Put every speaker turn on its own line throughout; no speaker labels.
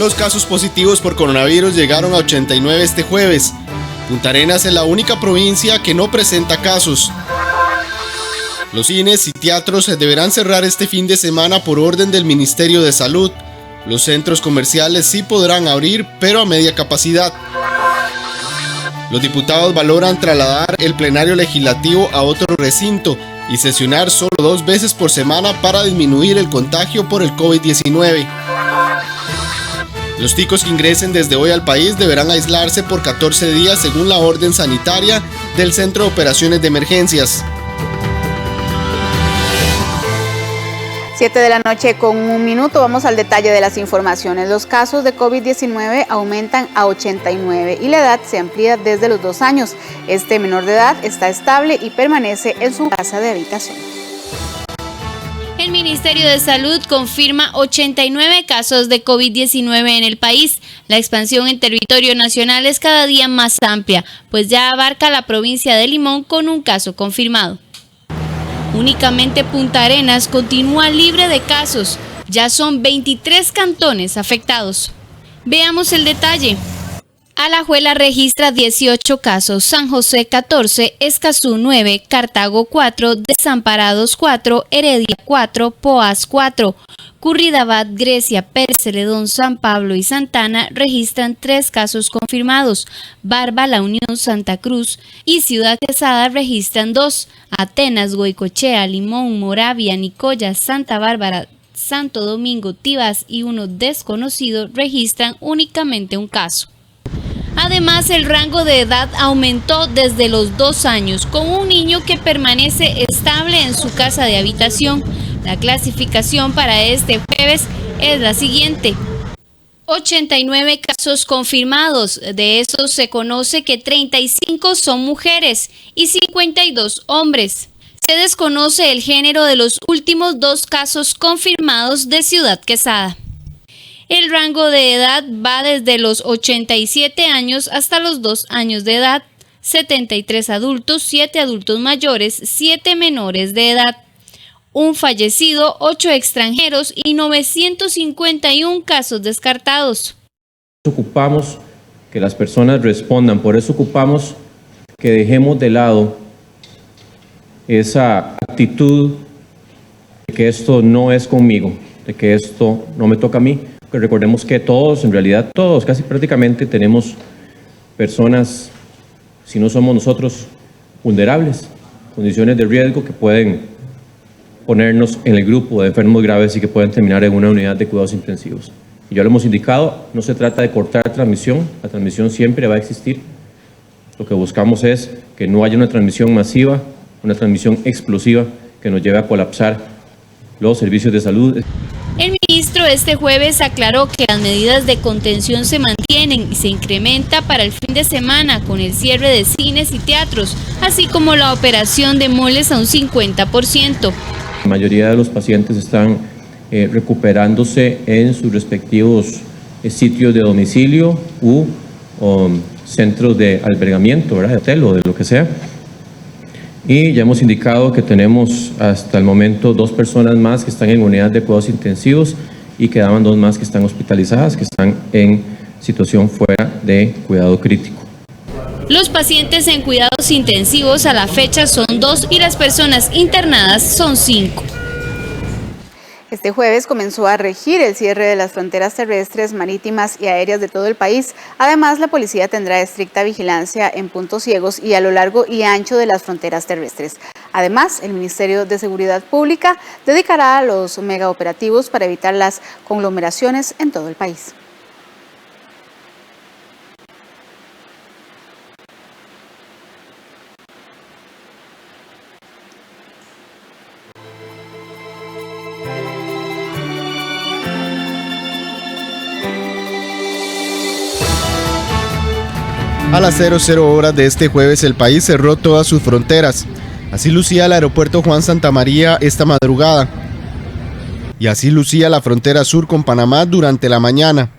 Los casos positivos por coronavirus llegaron a 89 este jueves. Punta Arenas es la única provincia que no presenta casos. Los cines y teatros deberán cerrar este fin de semana por orden del Ministerio de Salud. Los centros comerciales sí podrán abrir, pero a media capacidad. Los diputados valoran trasladar el plenario legislativo a otro recinto y sesionar solo 2 veces por semana para disminuir el contagio por el COVID-19. Los ticos que ingresen desde hoy al país deberán aislarse por 14 días según la orden sanitaria del Centro de Operaciones de Emergencias.
7 de la noche con 1 minuto, vamos al detalle de las informaciones. Los casos de COVID-19 aumentan a 89 y la edad se amplía desde los 2 años. Este menor de edad está estable y permanece en su casa de habitación.
El Ministerio de Salud confirma 89 casos de COVID-19 en el país. La expansión en territorio nacional es cada día más amplia, pues ya abarca la provincia de Limón con un caso confirmado. Únicamente Punta Arenas continúa libre de casos. Ya son 23 cantones afectados. Veamos el detalle. Alajuela registra 18 casos, San José 14, Escazú 9, Cartago 4, Desamparados 4, Heredia 4, Poás 4. Curridabat, Grecia, Pérez Celedón, San Pablo y Santana registran 3 casos confirmados. Barba, La Unión, Santa Cruz y Ciudad Quesada registran 2. Atenas, Goicochea, Limón, Moravia, Nicoya, Santa Bárbara, Santo Domingo, Tibás y uno desconocido registran únicamente un caso. Además, el rango de edad aumentó desde los 2 años, con un niño que permanece estable en su casa de habitación. La clasificación para este jueves es la siguiente. 89 casos confirmados, de esos se conoce que 35 son mujeres y 52 hombres. Se desconoce el género de los últimos 2 casos confirmados de Ciudad Quesada. El rango de edad va desde los 87 años hasta los 2 años de edad, 73 adultos, 7 adultos mayores, 7 menores de edad. Un fallecido, 8 extranjeros y 951 casos descartados.
Ocupamos que las personas respondan, por eso ocupamos que dejemos de lado esa actitud de que esto no es conmigo, de que esto no me toca a mí. Que recordemos que todos, en realidad todos, casi prácticamente tenemos personas, si no somos nosotros, vulnerables, condiciones de riesgo que pueden ponernos en el grupo de enfermos graves y que pueden terminar en una unidad de cuidados intensivos. Y ya lo hemos indicado, no se trata de cortar transmisión, la transmisión siempre va a existir. Lo que buscamos es que no haya una transmisión masiva, una transmisión explosiva que nos lleve a colapsar los servicios de salud.
El ministro este jueves aclaró que las medidas de contención se mantienen y se incrementa para el fin de semana con el cierre de cines y teatros, así como la operación de moles a un 50%.
La mayoría de los pacientes están recuperándose en sus respectivos sitios de domicilio u centros de albergamiento, ¿verdad? De hotel o de lo que sea. Y ya hemos indicado que tenemos hasta el momento 2 personas más que están en unidad de cuidados intensivos y quedaban 2 más que están hospitalizadas, que están en situación fuera de cuidado crítico.
Los pacientes en cuidados intensivos a la fecha son 2 y las personas internadas son 5.
Este jueves comenzó a regir el cierre de las fronteras terrestres, marítimas y aéreas de todo el país. Además, la policía tendrá estricta vigilancia en puntos ciegos y a lo largo y ancho de las fronteras terrestres. Además, el Ministerio de Seguridad Pública dedicará a los megaoperativos para evitar las conglomeraciones en todo el país.
A las 00 horas de este jueves el país cerró todas sus fronteras. Así lucía el aeropuerto Juan Santamaría esta madrugada. Y así lucía la frontera sur con Panamá durante la mañana.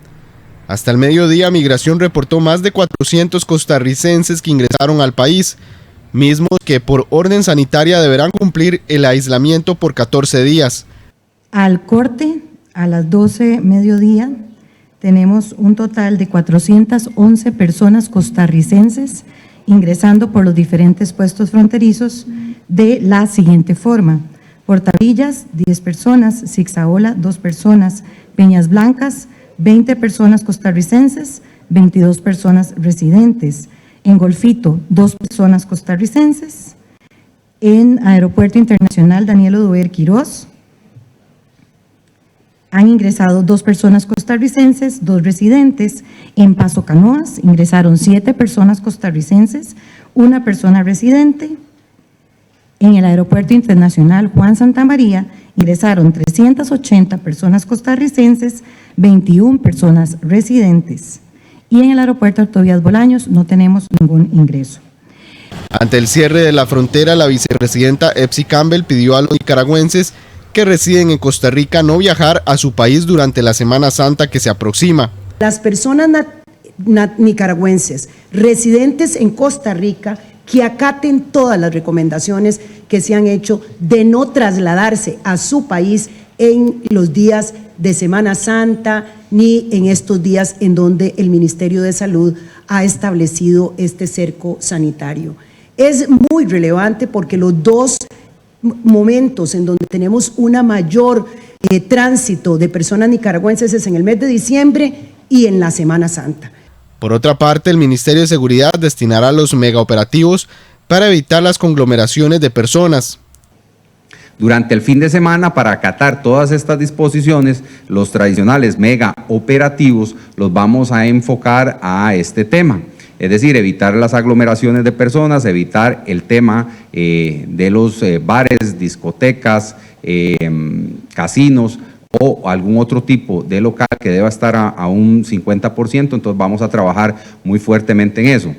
Hasta el mediodía, Migración reportó más de 400 costarricenses que ingresaron al país, mismos que por orden sanitaria deberán cumplir el aislamiento por 14 días.
Al corte, a las 12 mediodía, tenemos un total de 411 personas costarricenses ingresando por los diferentes puestos fronterizos de la siguiente forma: Portavillas, 10 personas; Zigzaola, 2 personas; Peñas Blancas, 20 personas costarricenses, 22 personas residentes; en Golfito, 2 personas costarricenses; en Aeropuerto Internacional Daniel Oduber Quirós, han ingresado 2 personas costarricenses, 2 residentes. En Paso Canoas ingresaron 7 personas costarricenses, 1 persona residente. En el Aeropuerto Internacional Juan Santamaría ingresaron 380 personas costarricenses, 21 personas residentes. Y en el Aeropuerto Artovías Bolaños no tenemos ningún ingreso.
Ante el cierre de la frontera, la vicepresidenta Epsi Campbell pidió a los nicaragüenses que residen en Costa Rica no viajar a su país durante la Semana Santa que se aproxima.
Las personas nicaragüenses residentes en Costa Rica que acaten todas las recomendaciones que se han hecho de no trasladarse a su país en los días de Semana Santa ni en estos días en donde el Ministerio de Salud ha establecido este cerco sanitario. Es muy relevante porque los dos momentos en donde tenemos una mayor tránsito de personas nicaragüenses es en el mes de diciembre y en la Semana Santa.
Por otra parte, el Ministerio de Seguridad destinará los megaoperativos para evitar las conglomeraciones de personas.
Durante el fin de semana, para acatar todas estas disposiciones, los tradicionales mega operativos los vamos a enfocar a este tema. Es decir, evitar las aglomeraciones de personas, evitar el tema de los bares, discotecas, casinos o algún otro tipo de local que deba estar a un 50%, entonces vamos a trabajar muy fuertemente en eso.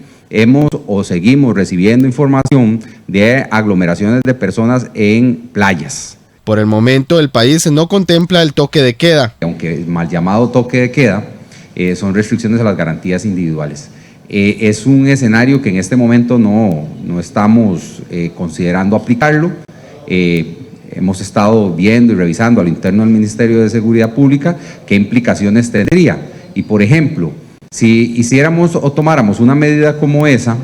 Seguimos recibiendo información de aglomeraciones de personas en playas.
Por el momento, el país no contempla el toque de queda.
Aunque mal llamado toque de queda, son restricciones a las garantías individuales. Es un escenario que en este momento no estamos considerando aplicarlo. Hemos estado viendo y revisando a lo interno del Ministerio de Seguridad Pública qué implicaciones tendría. Y por ejemplo, si hiciéramos o tomáramos una medida como esa,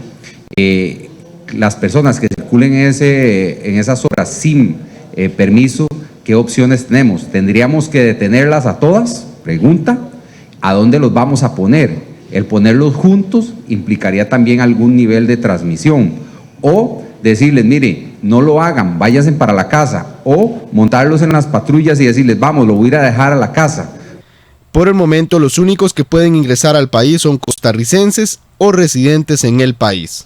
las personas que circulen en esas horas sin permiso, ¿qué opciones tenemos? ¿Tendríamos que detenerlas a todas? Pregunta. ¿A dónde los vamos a poner? El ponerlos juntos implicaría también algún nivel de transmisión. O decirles, mire, no lo hagan, váyanse para la casa. O montarlos en las patrullas y decirles, vamos, lo voy a ir a dejar a la casa.
Por el momento, los únicos que pueden ingresar al país son costarricenses o residentes en el país.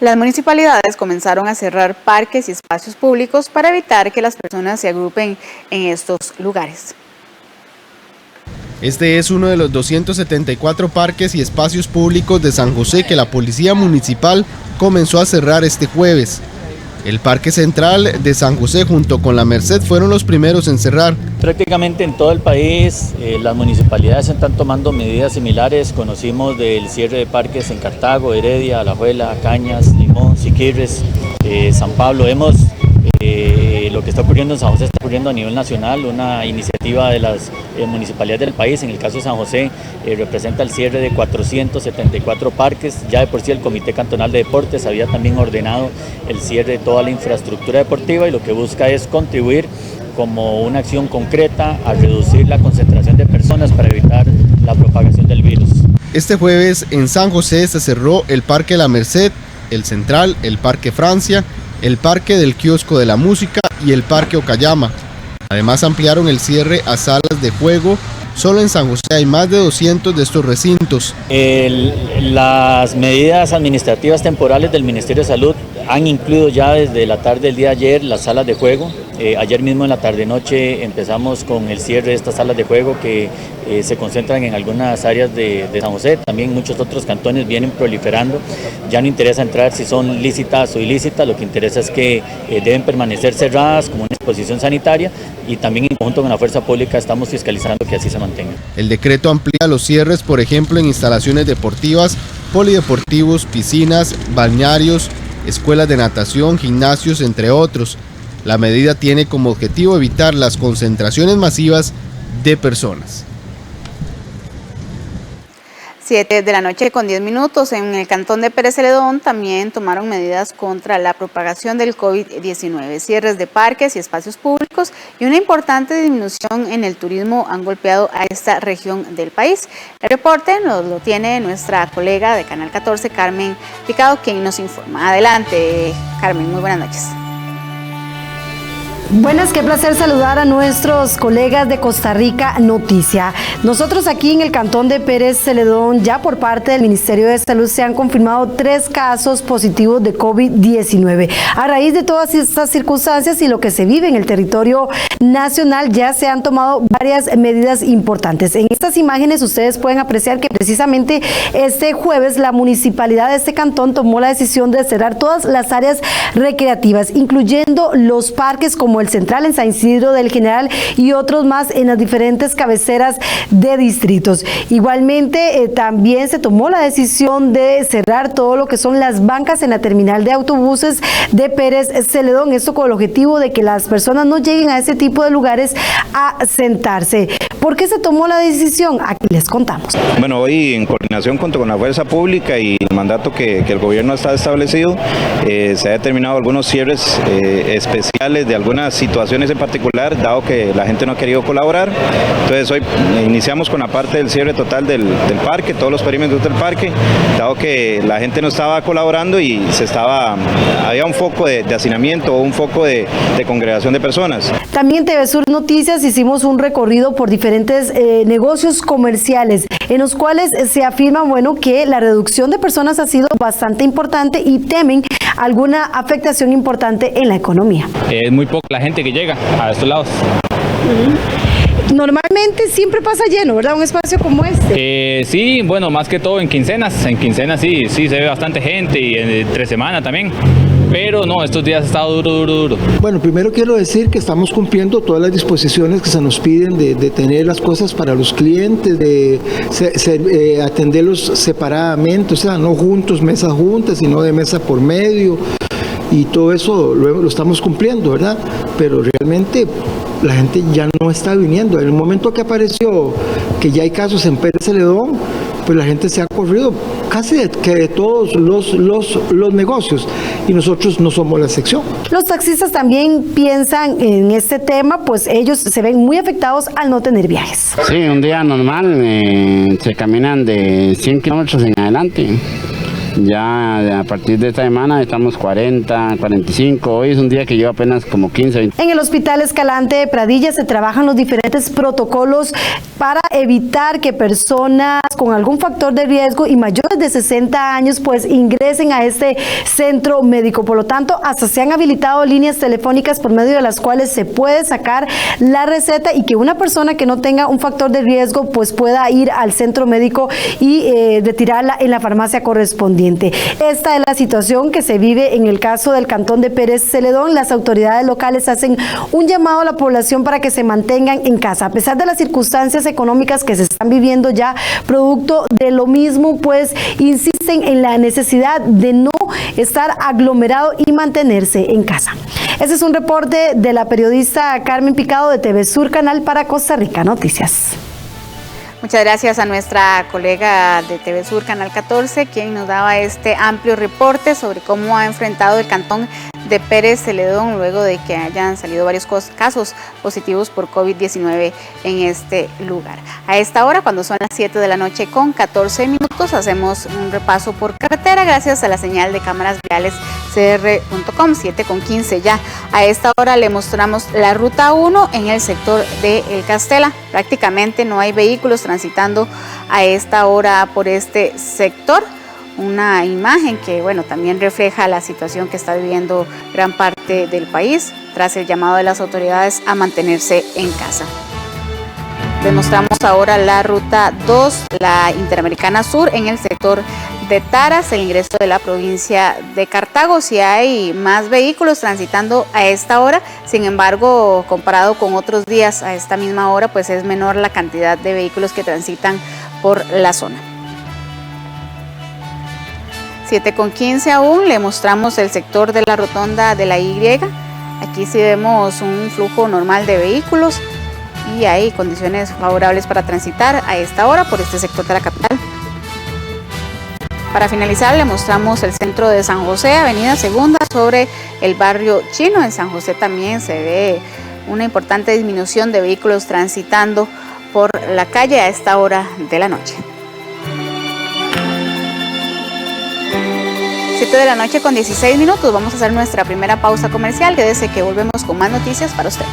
Las municipalidades comenzaron a cerrar parques y espacios públicos para evitar que las personas se agrupen en estos lugares.
Este es uno de los 274 parques y espacios públicos de San José que la Policía Municipal comenzó a cerrar este jueves. El Parque Central de San José junto con la Merced fueron los primeros en cerrar.
Prácticamente en todo el país las municipalidades están tomando medidas similares. Conocimos del cierre de parques en Cartago, Heredia, Alajuela, Cañas, Limón, Siquirres, San Pablo. Lo que está ocurriendo en San José está ocurriendo a nivel nacional, una iniciativa de las municipalidades del país. En el caso de San José representa el cierre de 474 parques. Ya de por sí el Comité Cantonal de Deportes había también ordenado el cierre de toda la infraestructura deportiva y lo que busca es contribuir como una acción concreta a reducir la concentración de personas para evitar la propagación del virus.
Este jueves en San José se cerró el Parque La Merced, el Central, el Parque Francia, el Parque del Kiosco de la Música y el Parque Okayama. Además ampliaron el cierre a salas de juego. Solo en San José hay más de 200 de estos recintos.
Las medidas administrativas temporales del Ministerio de Salud han incluido ya desde la tarde del día de ayer las salas de juego. Ayer mismo en la tarde-noche empezamos con el cierre de estas salas de juego que se concentran en algunas áreas de San José. También muchos otros cantones vienen proliferando. Ya no interesa entrar si son lícitas o ilícitas, lo que interesa es que deben permanecer cerradas como una exposición sanitaria y también en conjunto con la fuerza pública estamos fiscalizando que así se mantenga.
El decreto amplía los cierres, por ejemplo, en instalaciones deportivas, polideportivos, piscinas, balnearios, escuelas de natación, gimnasios, entre otros. La medida tiene como objetivo evitar las concentraciones masivas de personas.
7 de la noche con 10 minutos. En el cantón de Pérez Celedón también tomaron medidas contra la propagación del COVID-19. Cierres de parques y espacios públicos y una importante disminución en el turismo han golpeado a esta región del país. El reporte lo tiene nuestra colega de Canal 14, Carmen Picado, quien nos informa. Adelante, Carmen, muy buenas noches.
Buenas, qué placer saludar a nuestros colegas de Costa Rica Noticia. Nosotros aquí en el cantón de Pérez Celedón, ya por parte del Ministerio de Salud, se han confirmado 3 casos positivos de COVID-19. A raíz de todas estas circunstancias y lo que se vive en el territorio nacional, ya se han tomado varias medidas importantes. En estas imágenes ustedes pueden apreciar que precisamente este jueves la municipalidad de este cantón tomó la decisión de cerrar todas las áreas recreativas, incluyendo los parques como el Central en San Isidro del General y otros más en las diferentes cabeceras de distritos. Igualmente también se tomó la decisión de cerrar todo lo que son las bancas en la terminal de autobuses de Pérez Celedón, esto con el objetivo de que las personas no lleguen a ese tipo de lugares a sentarse. ¿Por qué se tomó la decisión? Aquí les contamos.
Bueno, hoy en coordinación con la fuerza pública y el mandato que el gobierno está establecido, se ha determinado algunos cierres especiales de algunas situaciones en particular, dado que la gente no ha querido colaborar. Entonces hoy iniciamos con la parte del cierre total del parque, todos los perímetros del parque, dado que la gente no estaba colaborando y había un foco de hacinamiento o un foco de congregación de personas.
También TV Sur Noticias hicimos un recorrido por diferentes negocios comerciales en los cuales se afirma, que la reducción de personas ha sido bastante importante y temen alguna afectación importante en la economía.
Es muy poca la gente que llega a estos lados.
Normalmente siempre pasa lleno, ¿verdad? Un espacio como este.
Sí, bueno, más que todo en quincenas. En quincenas sí se ve bastante gente y entre semana también. Pero no, estos días ha estado duro.
Bueno, primero quiero decir que estamos cumpliendo todas las disposiciones que se nos piden de tener las cosas para los clientes, de atenderlos separadamente, o sea, no juntos, mesas juntas, sino de mesa por medio. Y todo eso lo estamos cumpliendo, ¿verdad? Pero realmente la gente ya no está viniendo. En el momento que apareció que ya hay casos en Pérez Celedón, pues la gente se ha corrido casi de todos los negocios y nosotros no somos la excepción.
Los taxistas también piensan en este tema, pues ellos se ven muy afectados al no tener viajes.
Sí, un día normal se caminan de 100 kilómetros en adelante. Ya a partir de esta semana estamos 40, 45, hoy es un día que llevo apenas como 15, 20.
En el Hospital Escalante de Pradilla se trabajan los diferentes protocolos para evitar que personas con algún factor de riesgo y mayores de 60 años pues ingresen a este centro médico. Por lo tanto, hasta se han habilitado líneas telefónicas por medio de las cuales se puede sacar la receta y que una persona que no tenga un factor de riesgo pues pueda ir al centro médico y retirarla en la farmacia correspondiente. Esta es la situación que se vive en el caso del cantón de Pérez Celedón. Las autoridades locales hacen un llamado a la población para que se mantengan en casa. A pesar de las circunstancias económicas que se están viviendo ya, producto de lo mismo, pues insisten en la necesidad de no estar aglomerado y mantenerse en casa. Este es un reporte de la periodista Carmen Picado de TV Sur Canal para Costa Rica Noticias.
Muchas gracias a nuestra colega de TV Sur Canal 14, quien nos daba este amplio reporte sobre cómo ha enfrentado el cantón de Pérez Celedón luego de que hayan salido varios casos positivos por COVID-19 en este lugar. A esta hora, cuando son las 7 de la noche con 14 minutos, hacemos un repaso por carretera gracias a la señal de cámaras viales cr.com, 7:15 ya. A esta hora le mostramos la ruta 1 en el sector de El Castela. Prácticamente no hay vehículos transitando a esta hora por este sector. Una imagen que, también refleja la situación que está viviendo gran parte del país tras el llamado de las autoridades a mantenerse en casa. Les mostramos ahora la ruta 2, la Interamericana Sur, en el sector de Taras, el ingreso de la provincia de Cartago. Si hay más vehículos transitando a esta hora, sin embargo, comparado con otros días a esta misma hora, pues es menor la cantidad de vehículos que transitan por la zona. 7:15 aún, le mostramos el sector de la rotonda de la Y. Aquí sí vemos un flujo normal de vehículos y hay condiciones favorables para transitar a esta hora por este sector de la capital. Para finalizar, le mostramos el centro de San José, Avenida Segunda, sobre el barrio Chino. En San José también se ve una importante disminución de vehículos transitando por la calle a esta hora de la noche. 7 de la noche con 16 minutos. Vamos a hacer nuestra primera pausa comercial. Quédese que volvemos con más noticias para usted.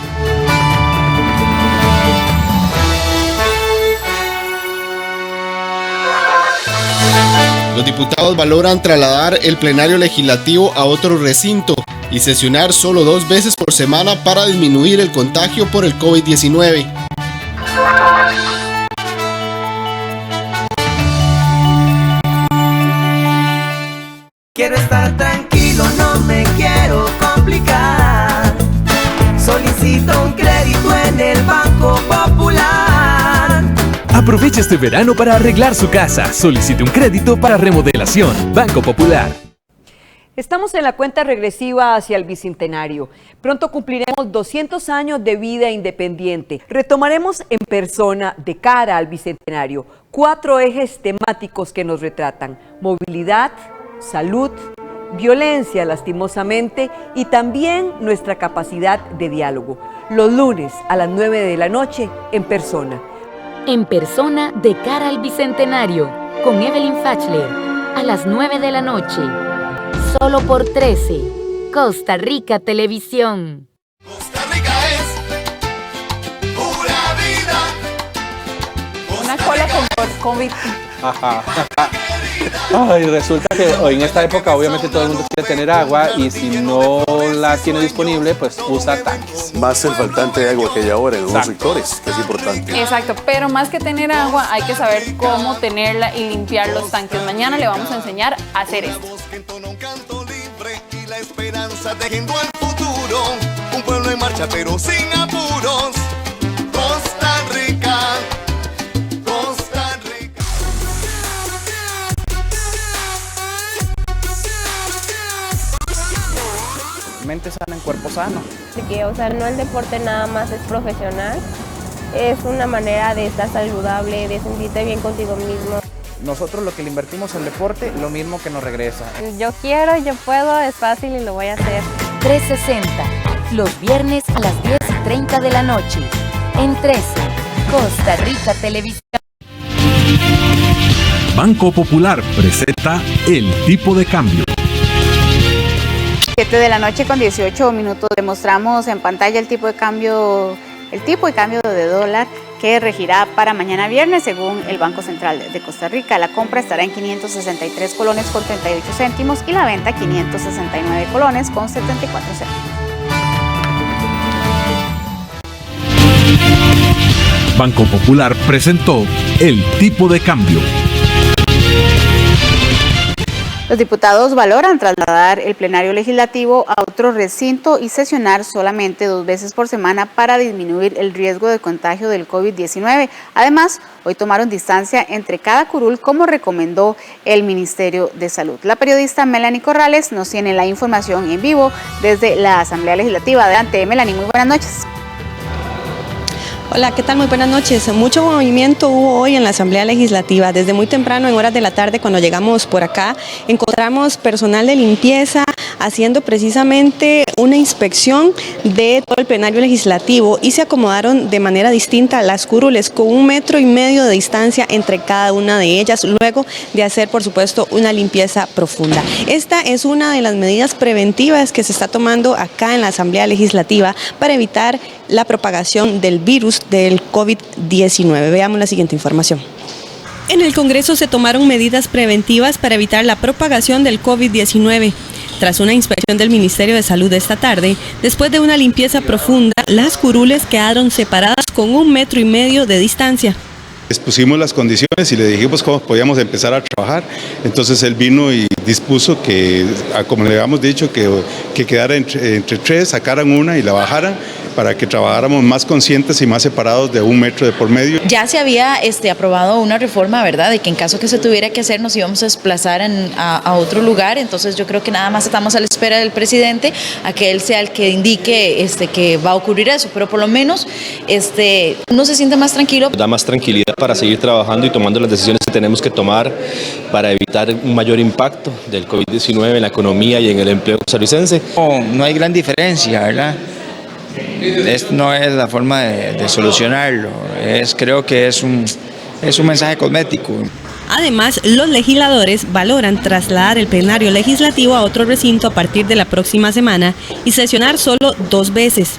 Los diputados valoran trasladar el plenario legislativo a otro recinto y sesionar solo 2 veces por semana para disminuir el contagio por el COVID-19.
Quiero estar tranquilo, no me quiero complicar. Solicito un crédito en el Banco Popular.
Aproveche este verano para arreglar su casa. Solicite un crédito para remodelación. Banco Popular.
Estamos en la cuenta regresiva hacia el Bicentenario. Pronto cumpliremos 200 años de vida independiente. Retomaremos en persona, de cara al Bicentenario, 4 ejes temáticos que nos retratan: movilidad, salud, violencia lastimosamente y también nuestra capacidad de diálogo. Los lunes a las 9 de la noche en persona.
En persona, de cara al Bicentenario, con Evelyn Fachler, a las 9 de la noche. Solo por 13, Costa Rica Televisión.
Costa Rica es pura vida.
Una cola con COVID.
Ajá. Ay, resulta que hoy en esta época obviamente todo el mundo quiere tener agua y si no la tiene disponible, pues usa tanques.
Más el faltante de agua que hay ahora en algunos sectores, que es importante.
Exacto, pero más que tener agua, hay que saber cómo tenerla y limpiar los tanques. Mañana le vamos a enseñar a hacer esto.
Y la esperanza tejiendo el futuro. Un pueblo en marcha pero sin apuros. Costa Rica. Costa Rica.
Mente sana en cuerpo sano.
Porque, o sea, no el deporte nada más es profesional, es una manera de estar saludable, de sentirte bien contigo mismo.
Nosotros lo que le invertimos al deporte, lo mismo que nos regresa.
Yo quiero, yo puedo, es fácil y lo voy a hacer.
360, los viernes a las 10:30 de la noche. En 13, Costa Rica Televisión.
Banco Popular presenta el tipo de cambio.
7 de la noche con 18 minutos. Le mostramos en pantalla el tipo de cambio de dólar que regirá para mañana viernes según el Banco Central de Costa Rica. La compra estará en 563 colones con 38 céntimos y la venta 569 colones con 74 céntimos.
Banco Popular presentó el tipo de cambio.
Los diputados valoran trasladar el plenario legislativo a otro recinto y sesionar solamente 2 veces por semana para disminuir el riesgo de contagio del COVID-19. Además, hoy tomaron distancia entre cada curul como recomendó el Ministerio de Salud. La periodista Melanie Corrales nos tiene la información en vivo desde la Asamblea Legislativa. Adelante, Melanie, muy buenas noches.
Hola, ¿qué tal? Muy buenas noches. Mucho movimiento hubo hoy en la Asamblea Legislativa. Desde muy temprano, en horas de la tarde, cuando llegamos por acá, encontramos personal de limpieza haciendo precisamente una inspección de todo el plenario legislativo y se acomodaron de manera distinta las curules con 1,5 metros de distancia entre cada una de ellas, luego de hacer, por supuesto, una limpieza profunda. Esta es una de las medidas preventivas que se está tomando acá en la Asamblea Legislativa para evitar la propagación del virus del COVID-19. Veamos la siguiente información. En el Congreso se tomaron medidas preventivas para evitar la propagación del COVID-19. Tras una inspección del Ministerio de Salud esta tarde, después de una limpieza profunda, las curules quedaron separadas con 1,5 metros de distancia.
Les pusimos las condiciones y le dijimos cómo podíamos empezar a trabajar. Entonces él vino y dispuso que, como le habíamos dicho, que quedara entre 3, sacaran una y la bajaran. para que trabajáramos más conscientes y más separados de 1 metro de por medio.
Ya se había aprobado una reforma, ¿verdad?, de que en caso que se tuviera que hacer nos íbamos a desplazar a otro lugar, entonces yo creo que nada más estamos a la espera del presidente a que él sea el que indique que va a ocurrir eso, pero por lo menos uno se siente más tranquilo.
Da más tranquilidad para seguir trabajando y tomando las decisiones que tenemos que tomar para evitar un mayor impacto del COVID-19 en la economía y en el empleo costarricense.
No hay gran diferencia, ¿verdad? No es la forma de solucionarlo, creo que es un mensaje cosmético.
Además, los legisladores valoran trasladar el plenario legislativo a otro recinto a partir de la próxima semana y sesionar solo 2 veces.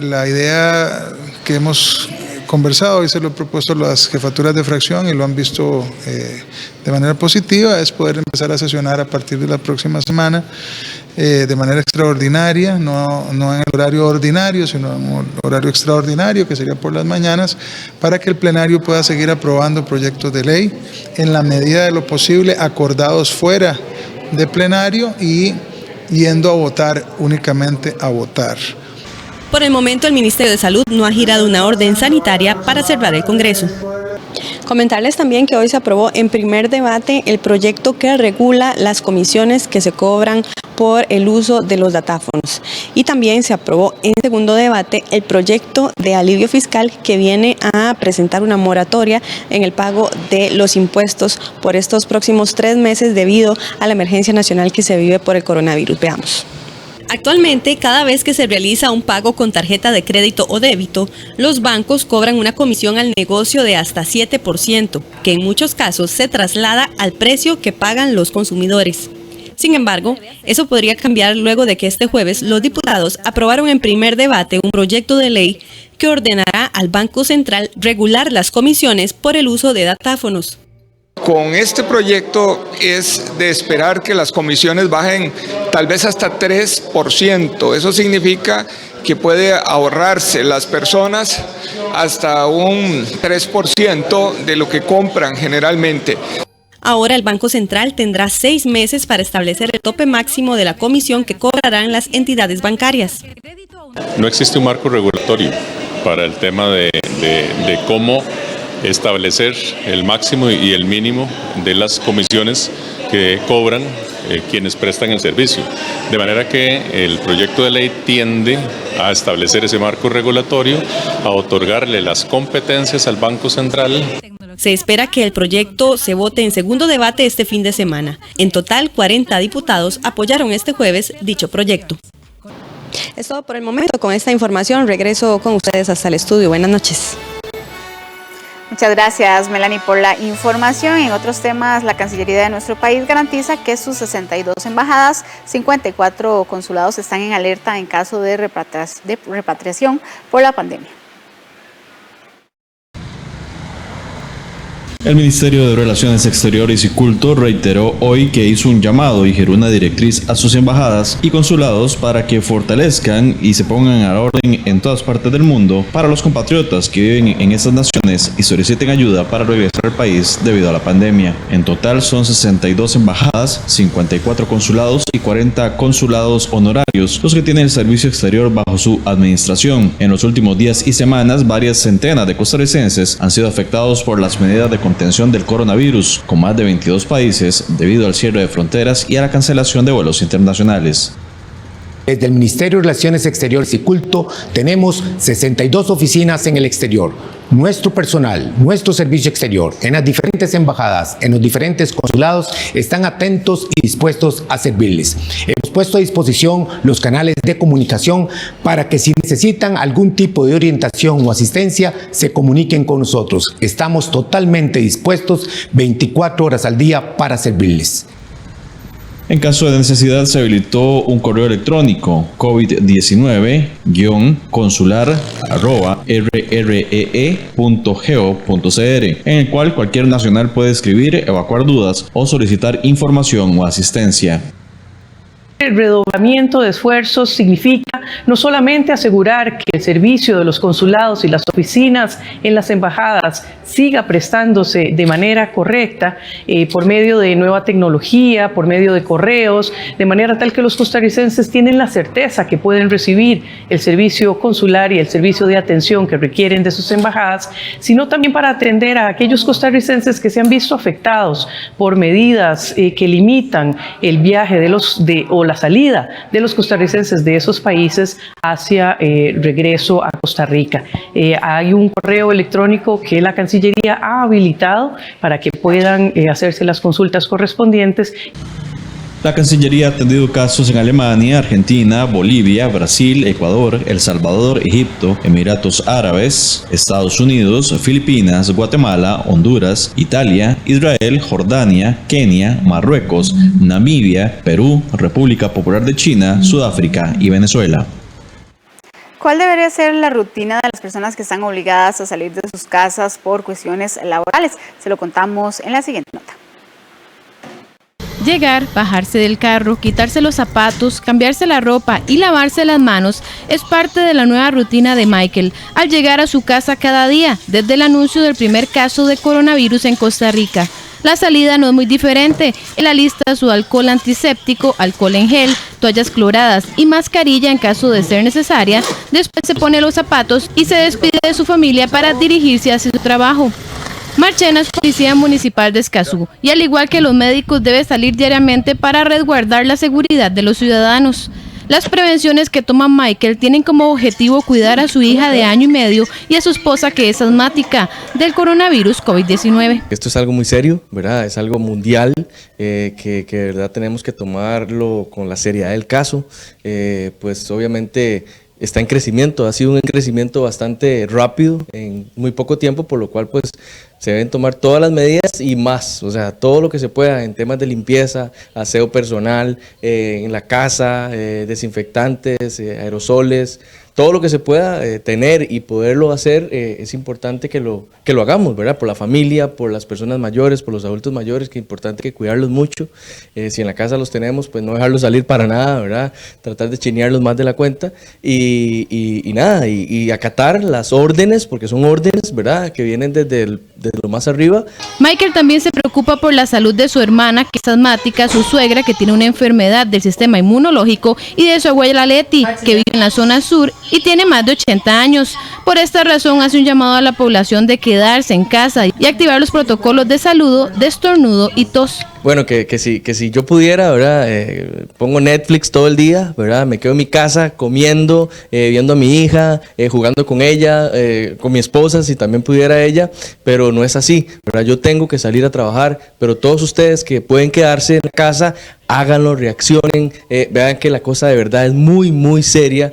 La idea que hemos conversado y se lo he propuesto a las jefaturas de fracción y lo han visto de manera positiva, es poder empezar a sesionar a partir de la próxima semana de manera extraordinaria, no en el horario ordinario, sino en un horario extraordinario que sería por las mañanas, para que el plenario pueda seguir aprobando proyectos de ley en la medida de lo posible acordados fuera de plenario y yendo a votar únicamente a votar.
Por el momento, el Ministerio de Salud no ha girado una orden sanitaria para cerrar el Congreso. Comentarles también que hoy se aprobó en primer debate el proyecto que regula las comisiones que se cobran por el uso de los datáfonos. Y también se aprobó en segundo debate el proyecto de alivio fiscal que viene a presentar una moratoria en el pago de los impuestos por estos próximos 3 meses debido a la emergencia nacional que se vive por el coronavirus. Veamos. Actualmente, cada vez que se realiza un pago con tarjeta de crédito o débito, los bancos cobran una comisión al negocio de hasta 7%, que en muchos casos se traslada al precio que pagan los consumidores. Sin embargo, eso podría cambiar luego de que este jueves los diputados aprobaron en primer debate un proyecto de ley que ordenará al Banco Central regular las comisiones por el uso de datáfonos.
Con este proyecto es de esperar que las comisiones bajen tal vez hasta 3%. Eso significa que puede ahorrarse las personas hasta un 3% de lo que compran generalmente.
Ahora el Banco Central tendrá 6 meses para establecer el tope máximo de la comisión que cobrarán las entidades bancarias.
No existe un marco regulatorio para el tema de cómo establecer el máximo y el mínimo de las comisiones que cobran quienes prestan el servicio. De manera que el proyecto de ley tiende a establecer ese marco regulatorio, a otorgarle las competencias al Banco Central.
Se espera que el proyecto se vote en segundo debate este fin de semana. En total, 40 diputados apoyaron este jueves dicho proyecto. Es todo por el momento. Con esta información regreso con ustedes hasta el estudio. Buenas noches.
Muchas gracias, Melanie, por la información. En otros temas, la Cancillería de nuestro país garantiza que sus 62 embajadas, 54 consulados están en alerta en caso de repatriación por la pandemia.
El Ministerio de Relaciones Exteriores y Culto reiteró hoy que hizo un llamado y giró una directriz a sus embajadas y consulados para que fortalezcan y se pongan a la orden en todas partes del mundo para los compatriotas que viven en estas naciones y soliciten ayuda para regresar al país debido a la pandemia. En total son 62 embajadas, 54 consulados y 40 consulados honorarios los que tienen el servicio exterior bajo su administración. En los últimos días y semanas, varias centenas de costarricenses han sido afectados por las medidas de contención del coronavirus, con más de 22 países debido al cierre de fronteras y a la cancelación de vuelos internacionales.
Desde el Ministerio de Relaciones Exteriores y Culto tenemos 62 oficinas en el exterior. Nuestro personal, nuestro servicio exterior, en las diferentes embajadas, en los diferentes consulados, están atentos y dispuestos a servirles. Hemos puesto a disposición los canales de comunicación para que si necesitan algún tipo de orientación o asistencia, se comuniquen con nosotros. Estamos totalmente dispuestos 24 horas al día para servirles.
En caso de necesidad, se habilitó un correo electrónico covid19-consular@rree.go.cr, en el cual cualquier nacional puede escribir, evacuar dudas o solicitar información o asistencia.
El redoblamiento de esfuerzos significa no solamente asegurar que el servicio de los consulados y las oficinas en las embajadas siga prestándose de manera correcta por medio de nueva tecnología, por medio de correos, de manera tal que los costarricenses tienen la certeza que pueden recibir el servicio consular y el servicio de atención que requieren de sus embajadas, sino también para atender a aquellos costarricenses que se han visto afectados por medidas que limitan el viaje o la salida de los costarricenses de esos países hacia regreso a Costa Rica. Hay un correo electrónico que la Cancillería ha habilitado para que puedan hacerse las consultas correspondientes.
La Cancillería ha atendido casos en Alemania, Argentina, Bolivia, Brasil, Ecuador, El Salvador, Egipto, Emiratos Árabes, Estados Unidos, Filipinas, Guatemala, Honduras, Italia, Israel, Jordania, Kenia, Marruecos, Namibia, Perú, República Popular de China, Sudáfrica y Venezuela.
¿Cuál debería ser la rutina de las personas que están obligadas a salir de sus casas por cuestiones laborales? Se lo contamos en la siguiente nota.
Llegar, bajarse del carro, quitarse los zapatos, cambiarse la ropa y lavarse las manos es parte de la nueva rutina de Michael al llegar a su casa cada día, desde el anuncio del primer caso de coronavirus en Costa Rica. La salida no es muy diferente. En la lista su alcohol antiséptico, alcohol en gel, toallas cloradas y mascarilla en caso de ser necesaria. Después se pone los zapatos y se despide de su familia para dirigirse hacia su trabajo. Marchena es policía municipal de Escazú y al igual que los médicos debe salir diariamente para resguardar la seguridad de los ciudadanos. Las prevenciones que toma Michael tienen como objetivo cuidar a su hija de 1 año y medio y a su esposa que es asmática del coronavirus COVID-19.
Esto es algo muy serio, ¿verdad? Es algo mundial que de verdad tenemos que tomarlo con la seriedad del caso. Pues obviamente está en crecimiento, ha sido un crecimiento bastante rápido en muy poco tiempo, por lo cual pues se deben tomar todas las medidas y más, o sea, todo lo que se pueda en temas de limpieza, aseo personal, en la casa, desinfectantes, aerosoles, todo lo que se pueda tener y poderlo hacer, es importante que lo hagamos, ¿verdad? Por la familia, por las personas mayores, por los adultos mayores, que es importante que cuidarlos mucho. Si en la casa los tenemos, pues no dejarlos salir para nada, ¿verdad? Tratar de chinearlos más de la cuenta y nada, y acatar las órdenes, porque son órdenes, ¿verdad? Que vienen desde lo más arriba.
Michael también se preocupa por la salud de su hermana, que es asmática, su suegra, que tiene una enfermedad del sistema inmunológico, y de su abuela Leti, que vive en la zona sur y tiene más de 80 años. Por esta razón hace un llamado a la población de quedarse en casa y activar los protocolos de saludo, de estornudo y tos.
Bueno, que si yo pudiera, ¿verdad? Pongo Netflix todo el día, ¿verdad? Me quedo en mi casa comiendo, viendo a mi hija, jugando con ella, con mi esposa, si también pudiera ella, pero no es así, ¿verdad? Yo tengo que salir a trabajar, pero todos ustedes que pueden quedarse en la casa, háganlo, reaccionen, vean que la cosa de verdad es muy, muy seria,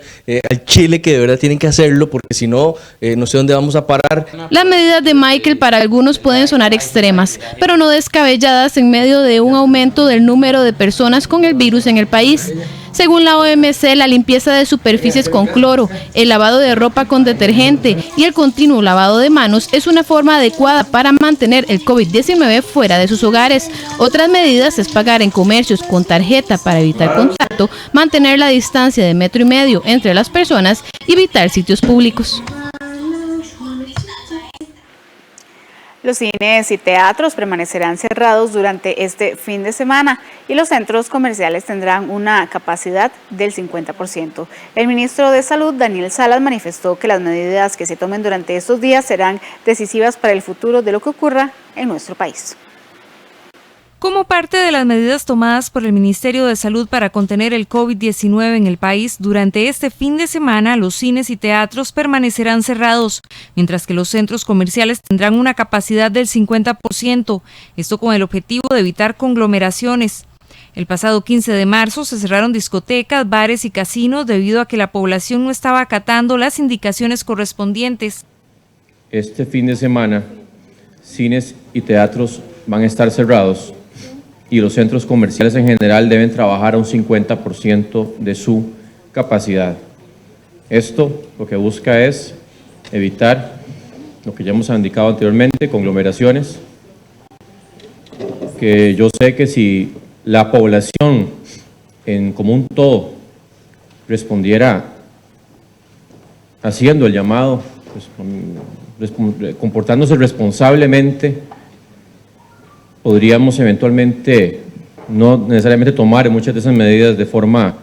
al Chile que de verdad tienen que hacerlo, porque si no, no sé dónde vamos a parar.
Las medidas de Michael para algunos pueden sonar extremas, pero no descabelladas en medio de un aumento del número de personas con el virus en el país. Según la OMC, la limpieza de superficies con cloro, el lavado de ropa con detergente y el continuo lavado de manos es una forma adecuada para mantener el COVID-19 fuera de sus hogares. Otras medidas es pagar en comercios con tarjeta para evitar contacto, mantener la distancia de 1,5 metros entre las personas y evitar sitios públicos.
Los cines y teatros permanecerán cerrados durante este fin de semana y los centros comerciales tendrán una capacidad del 50%. El ministro de Salud, Daniel Salas, manifestó que las medidas que se tomen durante estos días serán decisivas para el futuro de lo que ocurra en nuestro país.
Como parte de las medidas tomadas por el Ministerio de Salud para contener el COVID-19 en el país, durante este fin de semana los cines y teatros permanecerán cerrados, mientras que los centros comerciales tendrán una capacidad del 50%, esto con el objetivo de evitar conglomeraciones. El pasado 15 de marzo se cerraron discotecas, bares y casinos debido a que la población no estaba acatando las indicaciones correspondientes.
Este fin de semana, cines y teatros van a estar cerrados y los centros comerciales en general deben trabajar a un 50% de su capacidad. Esto lo que busca es evitar lo que ya hemos indicado anteriormente, conglomeraciones, que yo sé que si la población en común todo respondiera haciendo el llamado, comportándose responsablemente, podríamos eventualmente no necesariamente tomar muchas de esas medidas de forma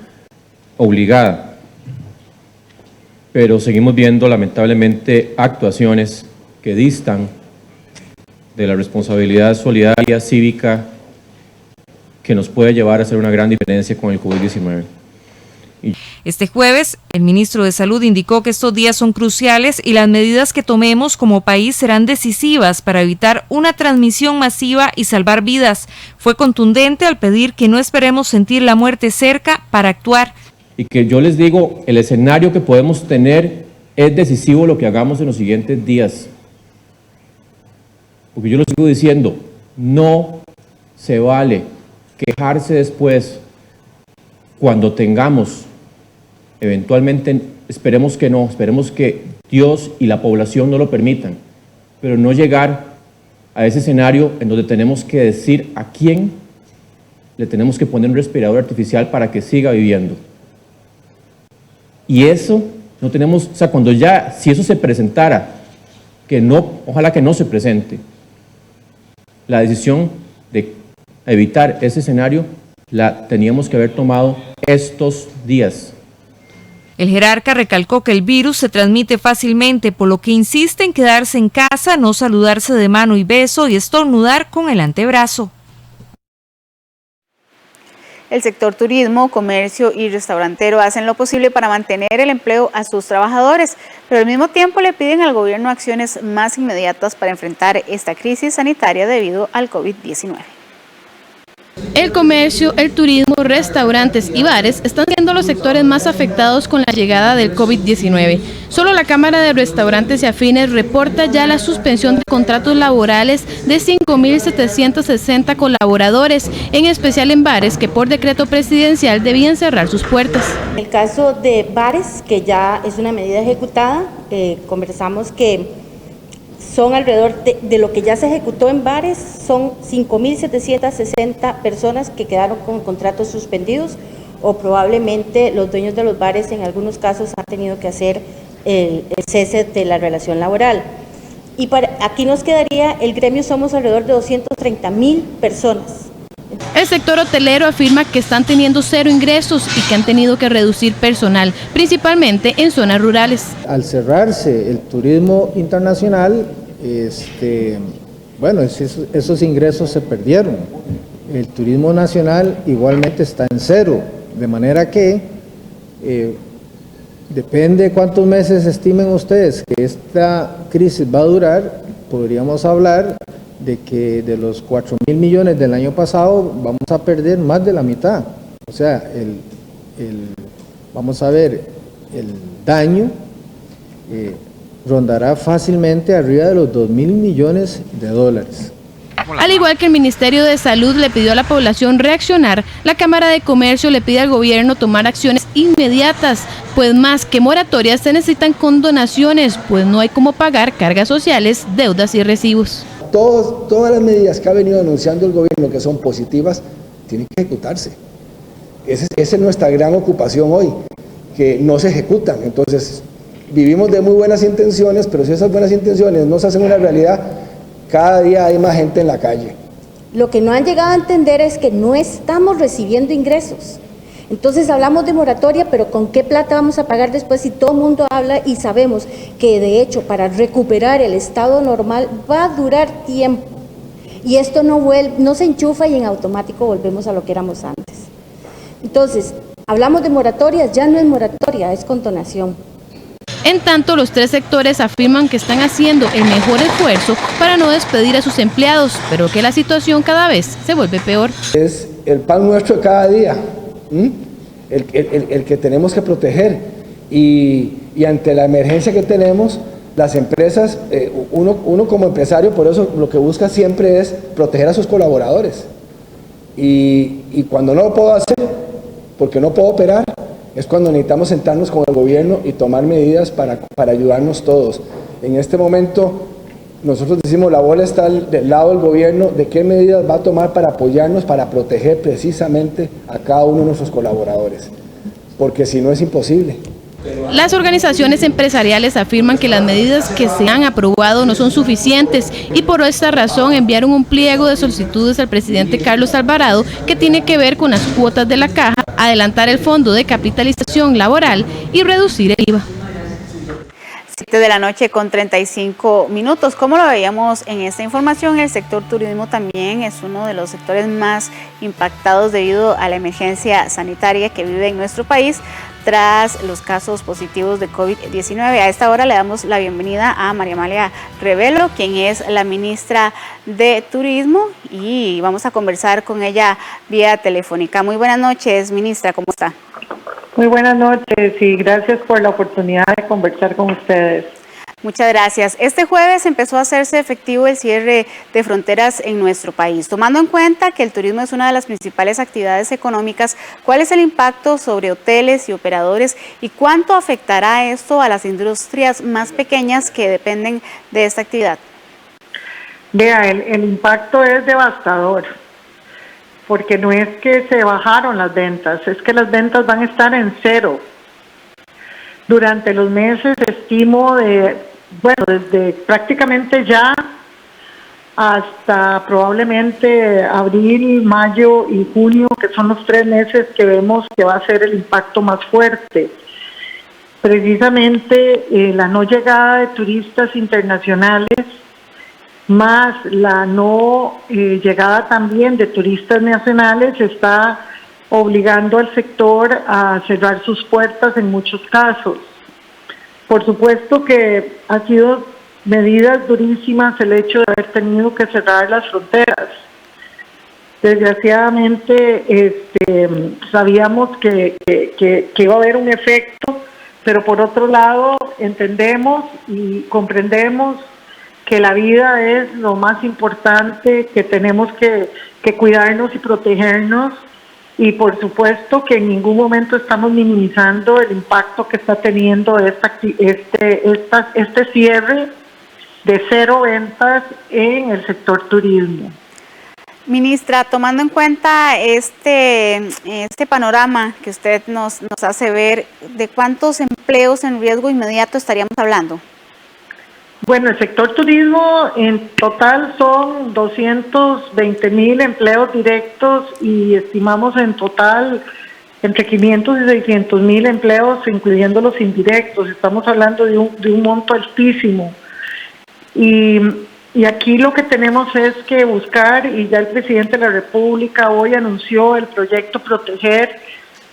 obligada, pero seguimos viendo lamentablemente actuaciones que distan de la responsabilidad solidaria, cívica, que nos puede llevar a hacer una gran diferencia con el COVID-19.
Este jueves, el ministro de Salud indicó que estos días son cruciales y las medidas que tomemos como país serán decisivas para evitar una transmisión masiva y salvar vidas. Fue contundente al pedir que no esperemos sentir la muerte cerca para actuar.
Y que yo les digo, el escenario que podemos tener es decisivo lo que hagamos en los siguientes días. Porque yo lo sigo diciendo, no se vale quejarse después cuando tengamos, eventualmente, esperemos que no, esperemos que Dios y la población no lo permitan, pero no llegar a ese escenario en donde tenemos que decir a quién le tenemos que poner un respirador artificial para que siga viviendo. Y eso no tenemos, o sea, cuando ya, si eso se presentara, que no, ojalá que no se presente, la decisión de evitar ese escenario la teníamos que haber tomado estos días.
El jerarca recalcó que el virus se transmite fácilmente, por lo que insiste en quedarse en casa, no saludarse de mano y beso y estornudar con el antebrazo.
El sector turismo, comercio y restaurantero hacen lo posible para mantener el empleo a sus trabajadores, pero al mismo tiempo le piden al gobierno acciones más inmediatas para enfrentar esta crisis sanitaria debido al COVID-19.
El comercio, el turismo, restaurantes y bares están siendo los sectores más afectados con la llegada del COVID-19. Solo la Cámara de Restaurantes y Afines reporta ya la suspensión de contratos laborales de 5.760 colaboradores, en especial en bares que por decreto presidencial debían cerrar sus puertas.
En el caso de bares, que ya es una medida ejecutada, conversamos que son alrededor de lo que ya se ejecutó en bares, son 5.760 personas que quedaron con contratos suspendidos, o probablemente los dueños de los bares en algunos casos han tenido que hacer el cese de la relación laboral. Y aquí nos quedaría, el gremio somos alrededor de 230.000 personas.
El sector hotelero afirma que están teniendo cero ingresos y que han tenido que reducir personal, principalmente en zonas rurales.
Al cerrarse el turismo internacional, bueno, esos ingresos se perdieron. El turismo nacional igualmente está en cero, de manera que depende de cuántos meses estimen ustedes que esta crisis va a durar, podríamos hablar de que de los 4.000 millones del año pasado vamos a perder más de la mitad. O sea, vamos a ver, el daño rondará fácilmente arriba de los 2.000 millones de dólares.
Al igual que el Ministerio de Salud le pidió a la población reaccionar, la Cámara de Comercio le pide al gobierno tomar acciones inmediatas, pues más que moratorias se necesitan condonaciones, pues no hay cómo pagar cargas sociales, deudas y recibos.
Todas las medidas que ha venido anunciando el gobierno que son positivas, tienen que ejecutarse. Esa es nuestra gran ocupación hoy, que no se ejecutan. Entonces, vivimos de muy buenas intenciones, pero si esas buenas intenciones no se hacen una realidad, cada día hay más gente en la calle.
Lo que no han llegado a entender es que no estamos recibiendo ingresos. Entonces hablamos de moratoria, pero ¿con qué plata vamos a pagar después si todo el mundo habla y sabemos que de hecho para recuperar el estado normal va a durar tiempo? Y esto no se enchufa y en automático volvemos a lo que éramos antes. Entonces, hablamos de moratorias, ya no es moratoria, es condonación.
En tanto, los tres sectores afirman que están haciendo el mejor esfuerzo para no despedir a sus empleados, pero que la situación cada vez se vuelve peor.
Es el pan nuestro de cada día, el que tenemos que proteger. Y ante la emergencia que tenemos, las empresas, uno como empresario, por eso lo que busca siempre es proteger a sus colaboradores. Y cuando no lo puedo hacer, porque no puedo operar, es cuando necesitamos sentarnos con el gobierno y tomar medidas para ayudarnos todos. En este momento nosotros decimos la bola está del lado del gobierno, de qué medidas va a tomar para apoyarnos, para proteger precisamente a cada uno de nuestros colaboradores, porque si no es imposible.
Las organizaciones empresariales afirman que las medidas que se han aprobado no son suficientes y por esta razón enviaron un pliego de solicitudes al presidente Carlos Alvarado que tiene que ver con las cuotas de la caja, adelantar el fondo de capitalización laboral y reducir el IVA.
7 de la noche con 35 minutos. Como lo veíamos en esta información, el sector turismo también es uno de los sectores más impactados debido a la emergencia sanitaria que vive en nuestro país tras los casos positivos de COVID-19. A esta hora le damos la bienvenida a María Amalia Rebelo, quien es la ministra de Turismo, y vamos a conversar con ella vía telefónica. Muy buenas noches, ministra, ¿cómo está?
Muy buenas noches y gracias por la oportunidad de conversar con ustedes.
Muchas gracias. Este jueves empezó a hacerse efectivo el cierre de fronteras en nuestro país. Tomando en cuenta que el turismo es una de las principales actividades económicas, ¿cuál es el impacto sobre hoteles y operadores y cuánto afectará esto a las industrias más pequeñas que dependen de esta actividad?
Vea, el impacto es devastador, porque no es que se bajaron las ventas, es que las ventas van a estar en cero. Durante los meses, estimo desde prácticamente ya hasta probablemente abril, mayo y junio, que son los 3 meses que vemos que va a ser el impacto más fuerte. Precisamente la no llegada de turistas internacionales, más la no llegada también de turistas nacionales, está obligando al sector a cerrar sus puertas en muchos casos. Por supuesto que ha sido medidas durísimas el hecho de haber tenido que cerrar las fronteras. Desgraciadamente sabíamos que iba a haber un efecto, pero por otro lado entendemos y comprendemos que la vida es lo más importante, que tenemos que cuidarnos y protegernos, y por supuesto que en ningún momento estamos minimizando el impacto que está teniendo este cierre de cero ventas en el sector turismo.
Ministra, tomando en cuenta este panorama que usted nos hace ver, ¿de cuántos empleos en riesgo inmediato estaríamos hablando?
Bueno, el sector turismo en total son 220,000 empleos directos y estimamos en total entre 500 y 600,000 empleos, incluyendo los indirectos. Estamos hablando de un monto altísimo. Y aquí lo que tenemos es que buscar, y ya el presidente de la República hoy anunció el proyecto Proteger,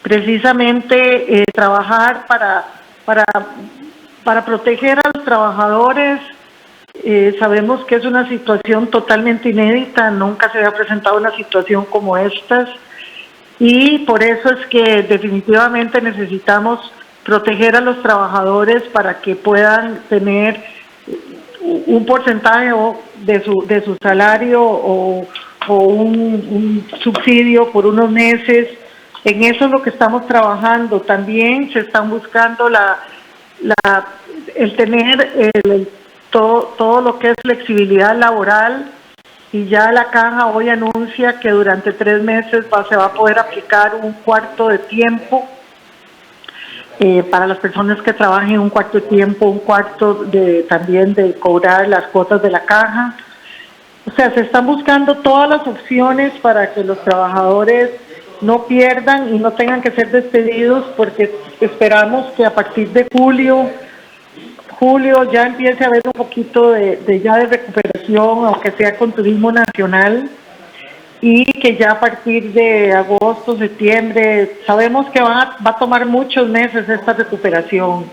precisamente trabajar para proteger a los trabajadores. Sabemos que es una situación totalmente inédita, nunca se había presentado una situación como esta, y por eso es que definitivamente necesitamos proteger a los trabajadores para que puedan tener un porcentaje de su salario o un subsidio por unos meses. En eso es lo que estamos trabajando. También se están buscando el tener todo lo que es flexibilidad laboral, y ya la caja hoy anuncia que durante 3 meses se va a poder aplicar un cuarto de tiempo para las personas que trabajen un cuarto de tiempo, un cuarto también de cobrar las cuotas de la caja. O sea, se están buscando todas las opciones para que los trabajadores no pierdan y no tengan que ser despedidos, porque esperamos que a partir de julio ya empiece a haber un poquito de recuperación, aunque sea con turismo nacional, y que ya a partir de agosto, septiembre, sabemos que va a tomar muchos meses esta recuperación.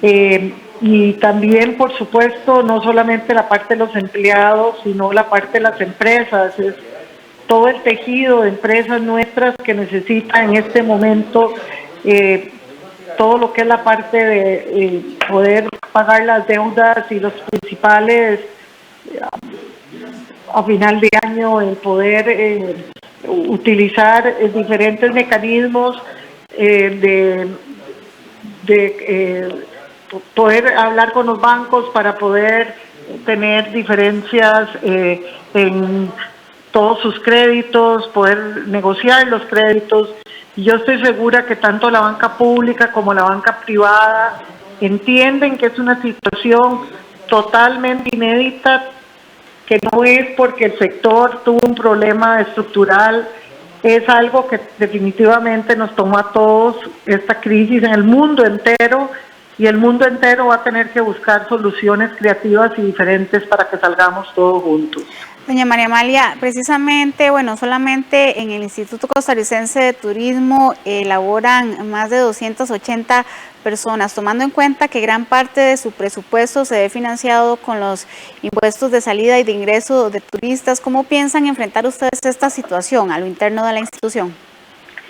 Y también, por supuesto, no solamente la parte de los empleados, sino la parte de las empresas, es todo el tejido de empresas nuestras que necesitan en este momento todo lo que es la parte de poder pagar las deudas y los principales a final de año, el poder utilizar diferentes mecanismos de poder hablar con los bancos para poder tener diferencias en todos sus créditos, poder negociar los créditos. Y yo estoy segura que tanto la banca pública como la banca privada entienden que es una situación totalmente inédita, que no es porque el sector tuvo un problema estructural, es algo que definitivamente nos tomó a todos esta crisis en el mundo entero, y el mundo entero va a tener que buscar soluciones creativas y diferentes para que salgamos todos juntos.
Doña María Amalia, precisamente, solamente en el Instituto Costarricense de Turismo elaboran más de 280 personas, tomando en cuenta que gran parte de su presupuesto se ve financiado con los impuestos de salida y de ingreso de turistas. ¿Cómo piensan enfrentar ustedes esta situación a lo interno de la institución?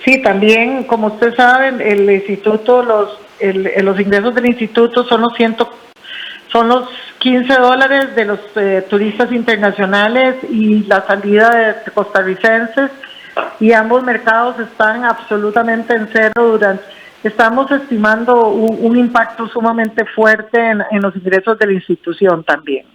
Sí, también, como usted sabe, el instituto, los ingresos del instituto son los $15 de los turistas internacionales y la salida de costarricenses, y ambos mercados están absolutamente en cero. Estamos estimando un impacto sumamente fuerte en los ingresos de la institución también.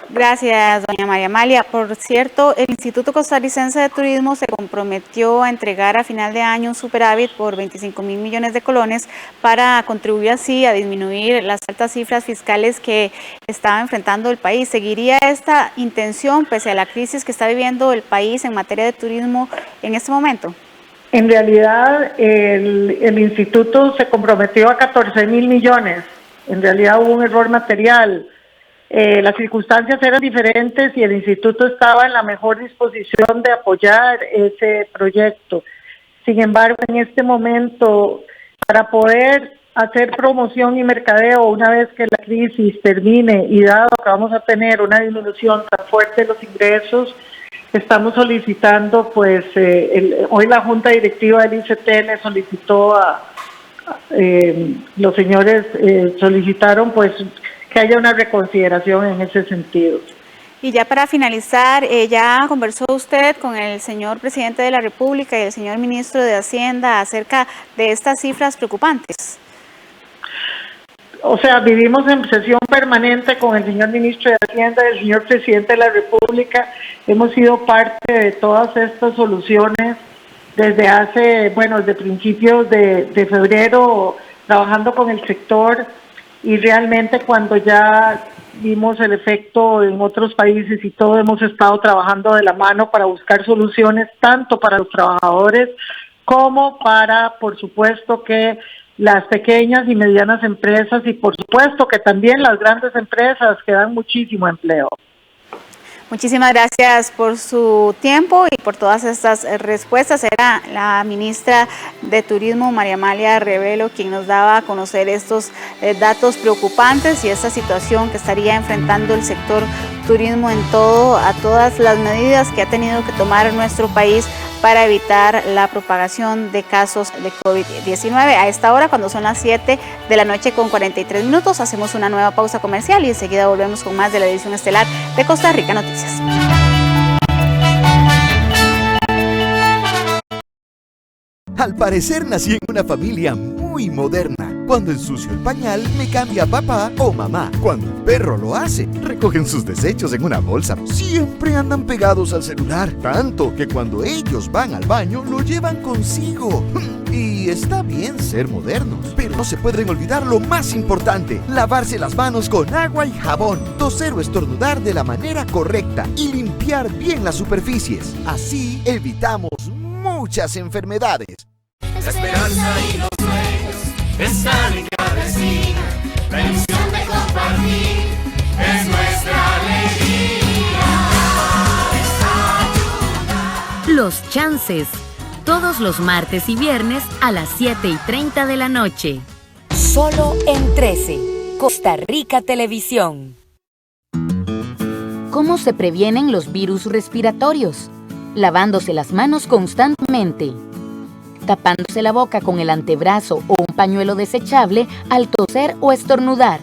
Gracias, doña María Amalia. Por cierto, el Instituto Costarricense de Turismo se comprometió a entregar a final de año un superávit por 25.000 millones de colones para contribuir así a disminuir las altas cifras fiscales que estaba enfrentando el país. ¿Seguiría esta intención pese a la crisis que está viviendo el país en materia de turismo en este momento?
En realidad, el instituto se comprometió a 14.000 millones. En realidad hubo un error material. Las circunstancias eran diferentes y el instituto estaba en la mejor disposición de apoyar ese proyecto. Sin embargo, en este momento, para poder hacer promoción y mercadeo una vez que la crisis termine, y dado que vamos a tener una disminución tan fuerte de los ingresos, estamos solicitando, hoy la Junta Directiva del ICT le solicitó los señores solicitaron que haya una reconsideración en ese sentido.
Y ya para finalizar, ¿ya conversó usted con el señor presidente de la República y el señor ministro de Hacienda acerca de estas cifras preocupantes?
O sea, vivimos en sesión permanente con el señor ministro de Hacienda y el señor presidente de la República. Hemos sido parte de todas estas soluciones desde principios de febrero, trabajando con el sector. Y realmente cuando ya vimos el efecto en otros países y todo, hemos estado trabajando de la mano para buscar soluciones tanto para los trabajadores como para, por supuesto, que las pequeñas y medianas empresas, y por supuesto que también las grandes empresas que dan muchísimo empleo.
Muchísimas gracias por su tiempo y por todas estas respuestas. Era la ministra de Turismo, María Amalia Rebelo, quien nos daba a conocer estos datos preocupantes y esta situación que estaría enfrentando el sector turismo a todas las medidas que ha tenido que tomar nuestro país para evitar la propagación de casos de COVID-19. A esta hora, cuando son las 7 de la noche con 43 minutos, hacemos una nueva pausa comercial y enseguida volvemos con más de la edición estelar de Costa Rica Noticias.
Al parecer nací en una familia muy moderna. Cuando ensucio el pañal, me cambia papá o mamá. Cuando el perro lo hace, recogen sus desechos en una bolsa. Siempre andan pegados al celular, tanto que cuando ellos van al baño, lo llevan consigo. Y está bien ser modernos, pero no se pueden olvidar lo más importante: lavarse las manos con agua y jabón, toser o estornudar de la manera correcta y limpiar bien las superficies. Así evitamos muchas enfermedades.
La esperanza y los sueños están en cada esquina. La ilusión de compartir es nuestra alegría.
Los Chances, todos los martes y viernes a las 7:30 de la noche.
Solo en 13, Costa Rica Televisión.
¿Cómo se previenen los virus respiratorios? Lavándose las manos constantemente, tapándose la boca con el antebrazo o un pañuelo desechable al toser o estornudar,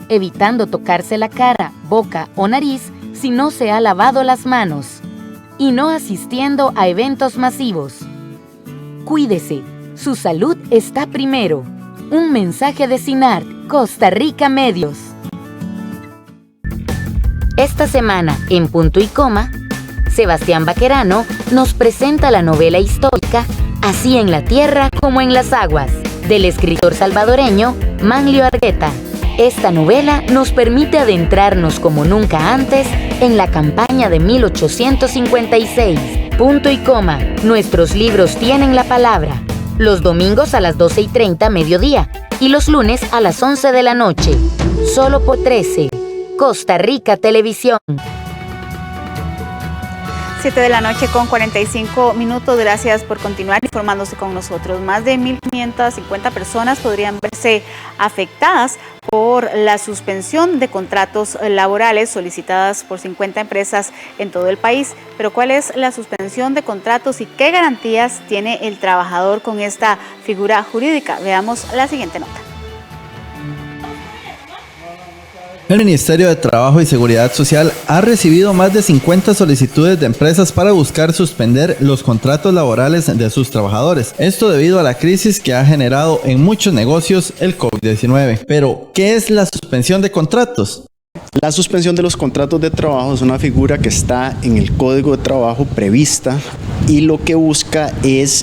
evitando tocarse la cara, boca o nariz si no se ha lavado las manos, y no asistiendo a eventos masivos. Cuídese, su salud está primero. Un mensaje de CINART, Costa Rica Medios. Esta semana, en Punto y Coma, Sebastián Baquerano nos presenta la novela histórica Así en la tierra como en las aguas, del escritor salvadoreño Manlio Argueta. Esta novela nos permite adentrarnos como nunca antes en la campaña de 1856. Punto y Coma, nuestros libros tienen la palabra. Los domingos a las 12:30 mediodía y los lunes a las 11 de la noche. Solo por 13. Costa Rica Televisión.
7 de la noche con 45 minutos. Gracias por continuar informándose con nosotros. Más de 1.550 personas podrían verse afectadas por la suspensión de contratos laborales solicitadas por 50 empresas en todo el país. Pero ¿cuál es la suspensión de contratos y qué garantías tiene el trabajador con esta figura jurídica? Veamos la siguiente nota.
El Ministerio de Trabajo y Seguridad Social ha recibido más de 50 solicitudes de empresas para buscar suspender los contratos laborales de sus trabajadores. Esto debido a la crisis que ha generado en muchos negocios el COVID-19. Pero, ¿qué es la suspensión de contratos?
La suspensión de los contratos de trabajo es una figura que está en el Código de Trabajo prevista y lo que busca es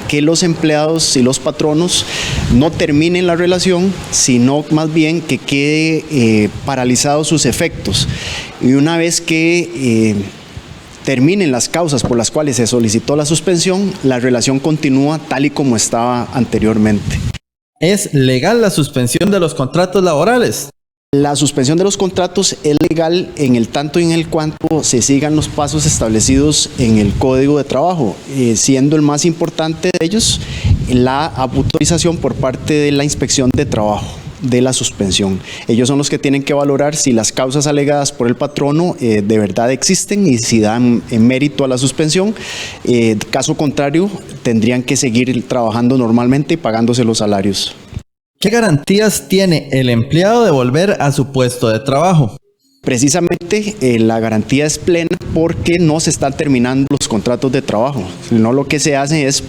que los empleados y los patronos no terminen la relación, sino más bien que quede paralizados sus efectos. Y una vez que terminen las causas por las cuales se solicitó la suspensión, la relación continúa tal y como estaba anteriormente.
¿Es legal la suspensión de los contratos laborales?
La suspensión de los contratos es legal en el tanto y en el cuanto se sigan los pasos establecidos en el Código de Trabajo, siendo el más importante de ellos la autorización por parte de la Inspección de Trabajo de la suspensión. Ellos son los que tienen que valorar si las causas alegadas por el patrono de verdad existen y si dan mérito a la suspensión. Caso contrario, tendrían que seguir trabajando normalmente y pagándose los salarios.
¿Qué garantías tiene el empleado de volver a su puesto de trabajo?
Precisamente la garantía es plena porque no se están terminando los contratos de trabajo. No, lo que se hace es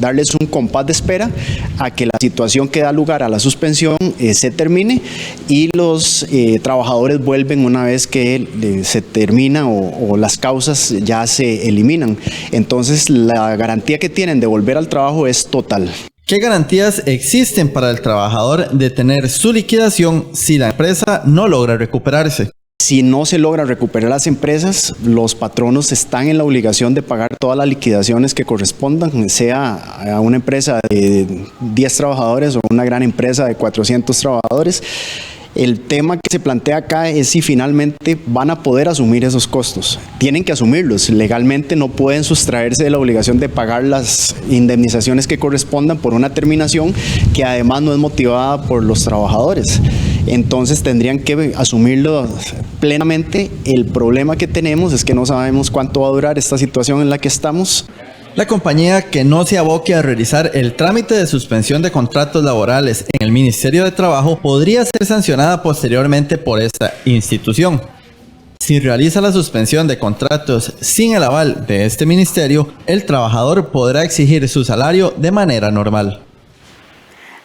darles un compás de espera a que la situación que da lugar a la suspensión se termine y los trabajadores vuelven una vez que se termina o las causas ya se eliminan. Entonces la garantía que tienen de volver al trabajo es total.
¿Qué garantías existen para el trabajador de tener su liquidación si la empresa no logra recuperarse?
Si no se logra recuperar las empresas, los patronos están en la obligación de pagar todas las liquidaciones que correspondan, sea a una empresa de 10 trabajadores o una gran empresa de 400 trabajadores. El tema que se plantea acá es si finalmente van a poder asumir esos costos. Tienen que asumirlos. Legalmente no pueden sustraerse de la obligación de pagar las indemnizaciones que correspondan por una terminación que además no es motivada por los trabajadores. Entonces tendrían que asumirlo plenamente. El problema que tenemos es que no sabemos cuánto va a durar esta situación en la que estamos.
La compañía que no se aboque a realizar el trámite de suspensión de contratos laborales en el Ministerio de Trabajo podría ser sancionada posteriormente por esta institución. Si realiza la suspensión de contratos sin el aval de este ministerio, el trabajador podrá exigir su salario de manera normal.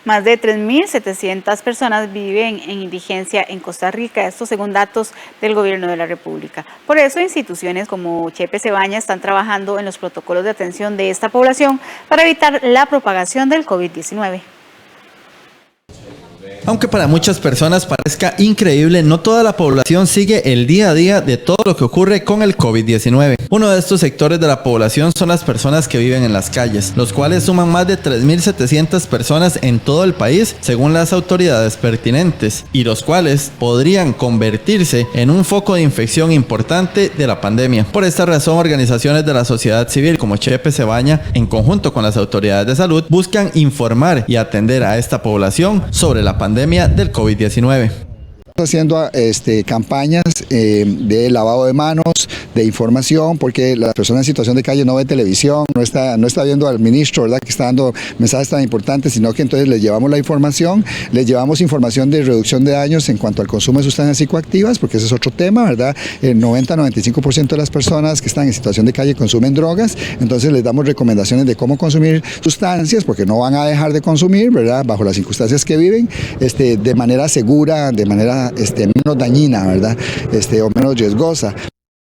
Más de 3.700 personas viven en indigencia en Costa Rica, esto según datos del Gobierno de la República. Por eso, instituciones como Chepe Cebaña están trabajando en los protocolos de atención de esta población para evitar la propagación del COVID-19.
Aunque para muchas personas parezca increíble, no toda la población sigue el día a día de todo lo que ocurre con el COVID-19. Uno de estos sectores de la población son las personas que viven en las calles, los cuales suman más de 3.700 personas en todo el país, según las autoridades pertinentes, y los cuales podrían convertirse en un foco de infección importante de la pandemia. Por esta razón, organizaciones de la sociedad civil como Chepe Cebaña, en conjunto con las autoridades de salud, buscan informar y atender a esta población sobre la pandemia del COVID-19.
Haciendo campañas de lavado de manos, de información, porque la persona en situación de calle no ve televisión, no está viendo al ministro, ¿verdad?, que está dando mensajes tan importantes, sino que entonces les llevamos la información, les llevamos información de reducción de daños en cuanto al consumo de sustancias psicoactivas, porque ese es otro tema, ¿verdad? El 90-95% de las personas que están en situación de calle consumen drogas, entonces les damos recomendaciones de cómo consumir sustancias, porque no van a dejar de consumir, ¿verdad?, bajo las circunstancias que viven, de manera segura, de manera menos dañina, ¿verdad?, o menos riesgosa.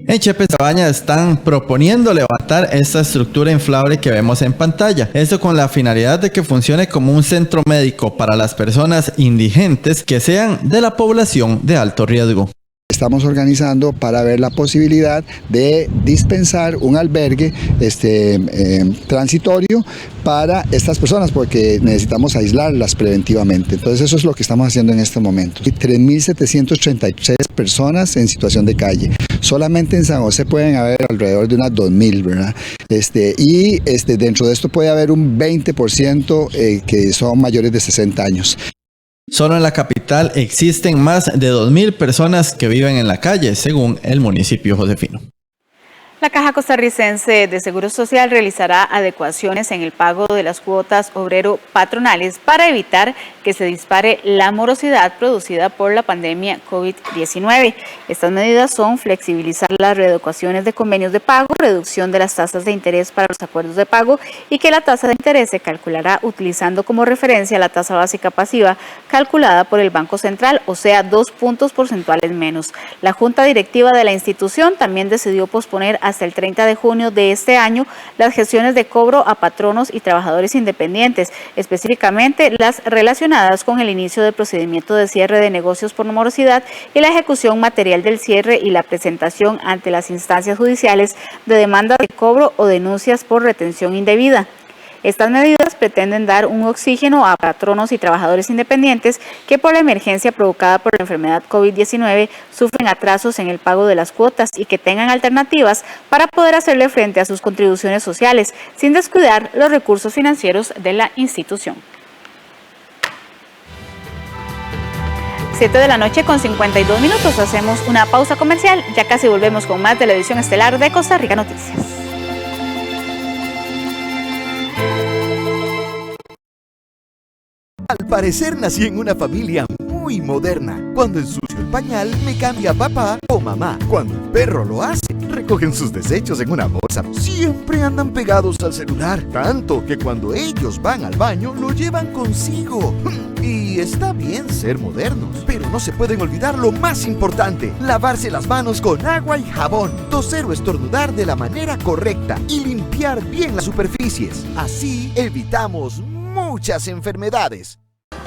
En Chepe Sabaña están proponiendo levantar esta estructura inflable que vemos en pantalla. Esto con la finalidad de que funcione como un centro médico para las personas indigentes que sean de la población de alto riesgo.
Estamos organizando para ver la posibilidad de dispensar un albergue transitorio para estas personas, porque necesitamos aislarlas preventivamente. Entonces eso es lo que estamos haciendo en este momento. 3.736 personas en situación de calle. Solamente en San José pueden haber alrededor de unas 2.000, ¿verdad? Dentro de esto puede haber un 20% que son mayores de 60 años.
Solo en la capital existen más de 2.000 personas que viven en la calle, según el municipio josefino.
La Caja Costarricense de Seguro Social realizará adecuaciones en el pago de las cuotas obrero-patronales para evitar que se dispare la morosidad producida por la pandemia COVID-19. Estas medidas son flexibilizar las readecuaciones de convenios de pago, reducción de las tasas de interés para los acuerdos de pago y que la tasa de interés se calculará utilizando como referencia la tasa básica pasiva calculada por el Banco Central, o sea, 2 puntos porcentuales menos. La Junta Directiva de la institución también decidió posponer hasta el 30 de junio de este año las gestiones de cobro a patronos y trabajadores independientes, específicamente las relacionadas con el inicio del procedimiento de cierre de negocios por morosidad y la ejecución material del cierre y la presentación ante las instancias judiciales de demanda de cobro o denuncias por retención indebida. Estas medidas pretenden dar un oxígeno a patronos y trabajadores independientes que por la emergencia provocada por la enfermedad COVID-19 sufren atrasos en el pago de las cuotas y que tengan alternativas para poder hacerle frente a sus contribuciones sociales sin descuidar los recursos financieros de la institución. 7 de la noche con 52 minutos. Hacemos una pausa comercial. Ya casi volvemos con más de la edición estelar de Costa Rica Noticias.
Al parecer nací en una familia muy moderna. Cuando ensucio el pañal, me cambia papá o mamá. Cuando el perro lo hace, recogen sus desechos en una bolsa. Siempre andan pegados al celular, tanto que cuando ellos van al baño, lo llevan consigo. Y está bien ser modernos, pero no se pueden olvidar lo más importante: lavarse las manos con agua y jabón, toser o estornudar de la manera correcta y limpiar bien las superficies. Así evitamos muchas enfermedades.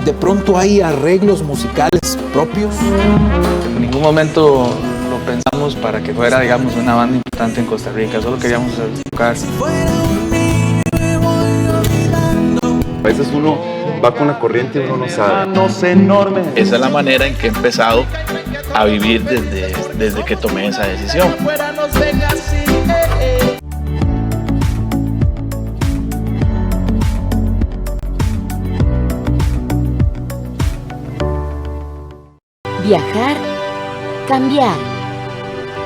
De pronto hay arreglos musicales propios.
En ningún momento lo pensamos para que fuera, digamos, una banda importante en Costa Rica. Solo queríamos tocar.
A veces uno va con la corriente y uno no sabe.
Esa es la manera en que he empezado a vivir desde que tomé esa decisión.
Viajar, cambiar,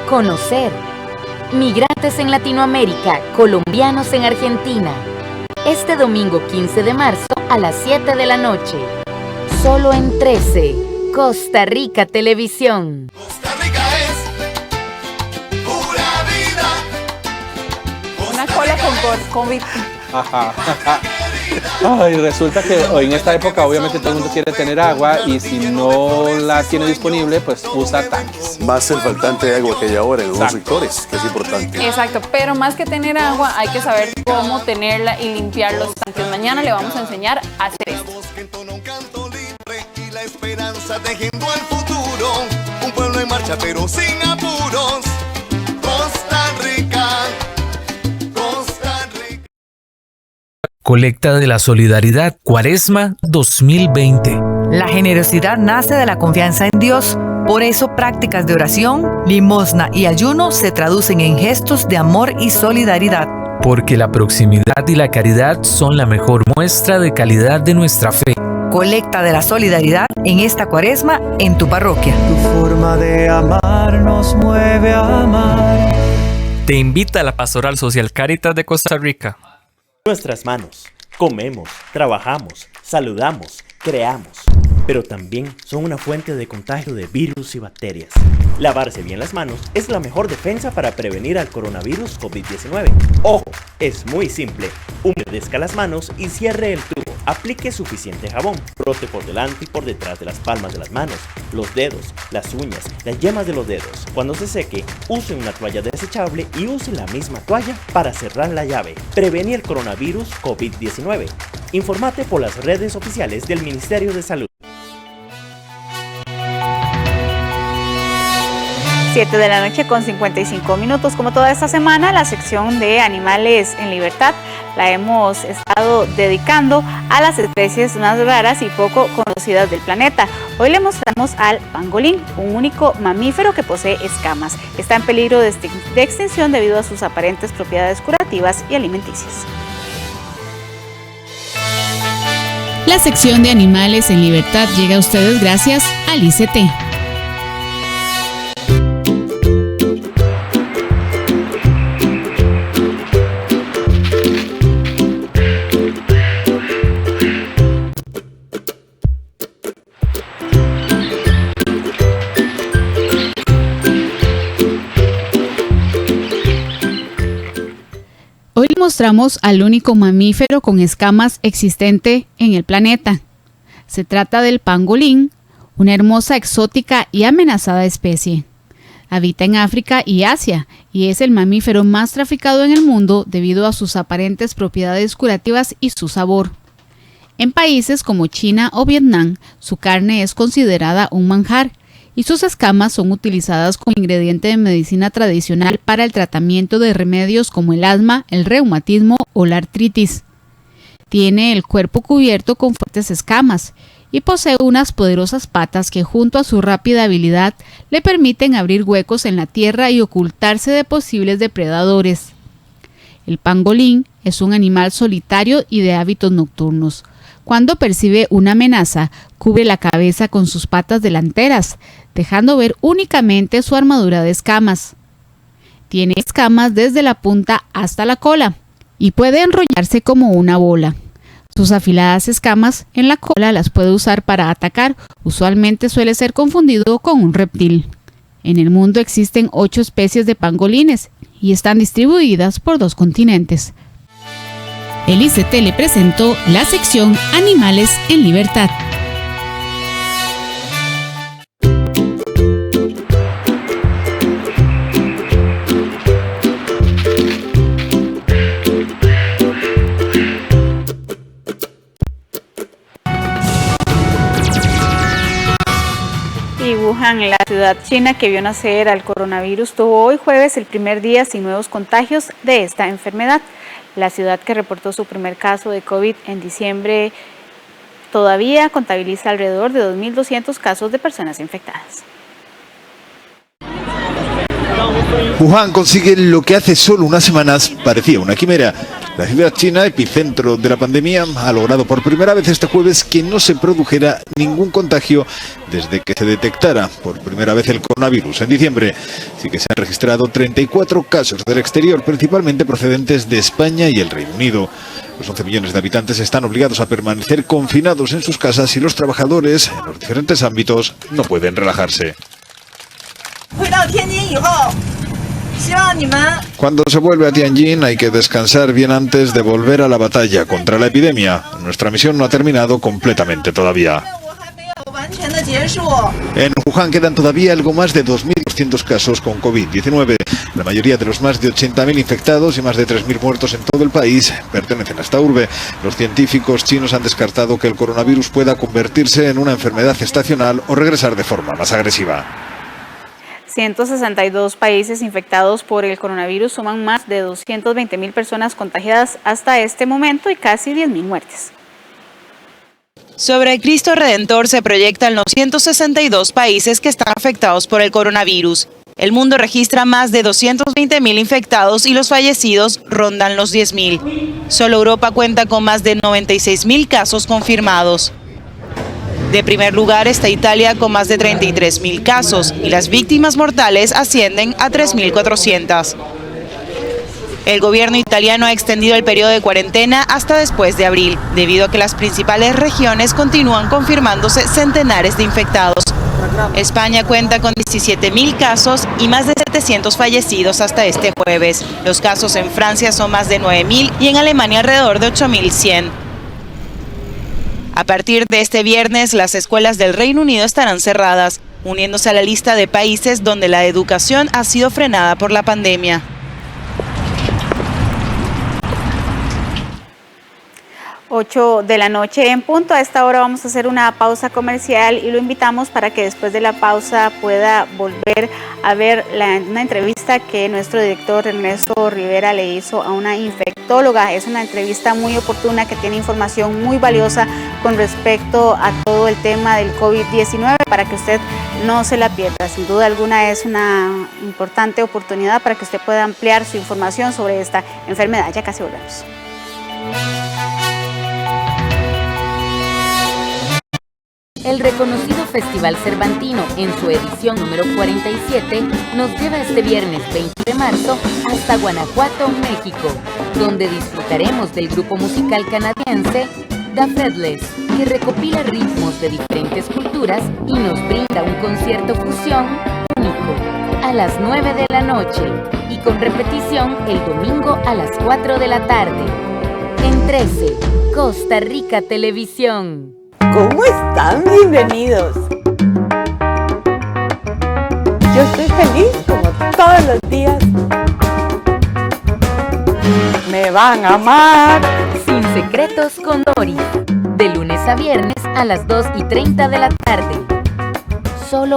conocer. Migrantes en Latinoamérica, colombianos en Argentina. Este domingo 15 de marzo a las 7 de la noche. Solo en 13, Costa Rica Televisión.
Costa Rica es pura vida.
Una cola con COVID.
Ay, resulta que en esta época obviamente todo el mundo quiere tener agua y si no la tiene disponible, pues usa tanques.
Va a ser faltante de agua que hay ahora en algunos sectores, que es importante.
Exacto, pero más que tener agua, hay que saber cómo tenerla y limpiar los tanques. Mañana le vamos a enseñar a hacer esto.
Y la esperanza tejiendo el futuro. Un pueblo en marcha pero sin apuros. Costa Rica.
Colecta de la Solidaridad, Cuaresma 2020.
La generosidad nace de la confianza en Dios. Por eso prácticas de oración, limosna y ayuno se traducen en gestos de amor y solidaridad.
Porque la proximidad y la caridad son la mejor muestra de calidad de nuestra fe.
Colecta de la Solidaridad en esta Cuaresma en tu parroquia.
Tu forma de amar nos mueve a amar.
te invita a la Pastoral Social Cáritas de Costa Rica.
Nuestras manos. Comemos, trabajamos, saludamos, creamos, pero también son una fuente de contagio de virus y bacterias. Lavarse bien las manos es la mejor defensa para prevenir al coronavirus COVID-19. Ojo, es muy simple. Humedezca las manos y cierre el tubo. Aplique suficiente jabón. Frote por delante y por detrás de las palmas de las manos, los dedos, las uñas, las yemas de los dedos. Cuando se seque, use una toalla desechable y use la misma toalla para cerrar la llave. Prevenir el coronavirus COVID-19. Informate por las redes oficiales del Ministerio de Salud.
7 de la noche con 55 minutos. Como toda esta semana, la sección de Animales en Libertad la hemos estado dedicando a las especies más raras y poco conocidas del planeta. Hoy le mostramos al pangolín, un único mamífero que posee escamas. Está en peligro de extinción debido a sus aparentes propiedades curativas y alimenticias.
La sección de Animales en Libertad llega a ustedes gracias al ICT. Hoy le mostramos al único mamífero con escamas existente en el planeta. Se trata del pangolín, una hermosa, exótica y amenazada especie. Habita en África y Asia y es el mamífero más traficado en el mundo debido a sus aparentes propiedades curativas y su sabor. En países como China o Vietnam, su carne es considerada un manjar y sus escamas son utilizadas como ingrediente de medicina tradicional para el tratamiento de remedios como el asma, el reumatismo o la artritis. Tiene el cuerpo cubierto con fuertes escamas y posee unas poderosas patas que junto a su rápida habilidad le permiten abrir huecos en la tierra y ocultarse de posibles depredadores. El pangolín es un animal solitario y de hábitos nocturnos. Cuando percibe una amenaza, cubre la cabeza con sus patas delanteras, dejando ver únicamente su armadura de escamas. Tiene escamas desde la punta hasta la cola y puede enrollarse como una bola. Sus afiladas escamas en la cola las puede usar para atacar. Usualmente suele ser confundido con un reptil. En el mundo existen 8 especies de pangolines y están distribuidas por 2 continentes. El ICT le presentó la sección Animales en Libertad.
Y Wuhan, la ciudad china que vio nacer al coronavirus, tuvo hoy jueves el primer día sin nuevos contagios de esta enfermedad. La ciudad, que reportó su primer caso de COVID en diciembre, todavía contabiliza alrededor de 2.200 casos de personas infectadas.
Wuhan consigue lo que hace solo unas semanas parecía una quimera. La ciudad china, epicentro de la pandemia, ha logrado por primera vez este jueves que no se produjera ningún contagio desde que se detectara por primera vez el coronavirus en diciembre. Sí que se han registrado 34 casos del exterior, principalmente procedentes de España y el Reino Unido. Los 11 millones de habitantes están obligados a permanecer confinados en sus casas y los trabajadores en los diferentes ámbitos no pueden relajarse. Cuando se vuelve a Tianjin hay que descansar bien antes de volver a la batalla contra la epidemia. Nuestra misión no ha terminado completamente todavía. En Wuhan quedan todavía algo más de 2.200 casos con COVID-19. La mayoría de los más de 80.000 infectados y más de 3.000 muertos en todo el país pertenecen a esta urbe. Los científicos chinos han descartado que el coronavirus pueda convertirse en una enfermedad estacional o regresar de forma más agresiva.
162 países infectados por el coronavirus suman más de 220.000 personas contagiadas hasta este momento y casi 10.000 muertes.
Sobre el Cristo Redentor se proyectan los 162 países que están afectados por el coronavirus. El mundo registra más de 220.000 infectados y los fallecidos rondan los 10.000. Solo Europa cuenta con más de 96.000 casos confirmados. De primer lugar está Italia con más de 33.000 casos y las víctimas mortales ascienden a 3.400. El gobierno italiano ha extendido el periodo de cuarentena hasta después de abril, debido a que las principales regiones continúan confirmándose centenares de infectados. España cuenta con 17.000 casos y más de 700 fallecidos hasta este jueves. Los casos en Francia son más de 9.000 y en Alemania alrededor de 8.100. A partir de este viernes, las escuelas del Reino Unido estarán cerradas, uniéndose a la lista de países donde la educación ha sido frenada por la pandemia.
8 de la noche en punto. A esta hora vamos a hacer una pausa comercial y lo invitamos para que después de la pausa pueda volver a ver una entrevista que nuestro director Ernesto Rivera le hizo a una infectóloga. Es una entrevista muy oportuna que tiene información muy valiosa con respecto a todo el tema del COVID-19 para que usted no se la pierda. Sin duda alguna es una importante oportunidad para que usted pueda ampliar su información sobre esta enfermedad. Ya casi volvemos.
El reconocido Festival Cervantino, en su edición número 47, nos lleva este viernes 20 de marzo hasta Guanajuato, México, donde disfrutaremos del grupo musical canadiense The Fretless, que recopila ritmos de diferentes culturas y nos brinda un concierto fusión único a las 9 de la noche y con repetición el domingo a las 4 de la tarde. En 13, Costa Rica Televisión.
¿Cómo están? Bienvenidos. Yo estoy feliz como todos los días. Me van a amar.
Sin secretos con Doris. De lunes a viernes a las 2:30 de la tarde. Solo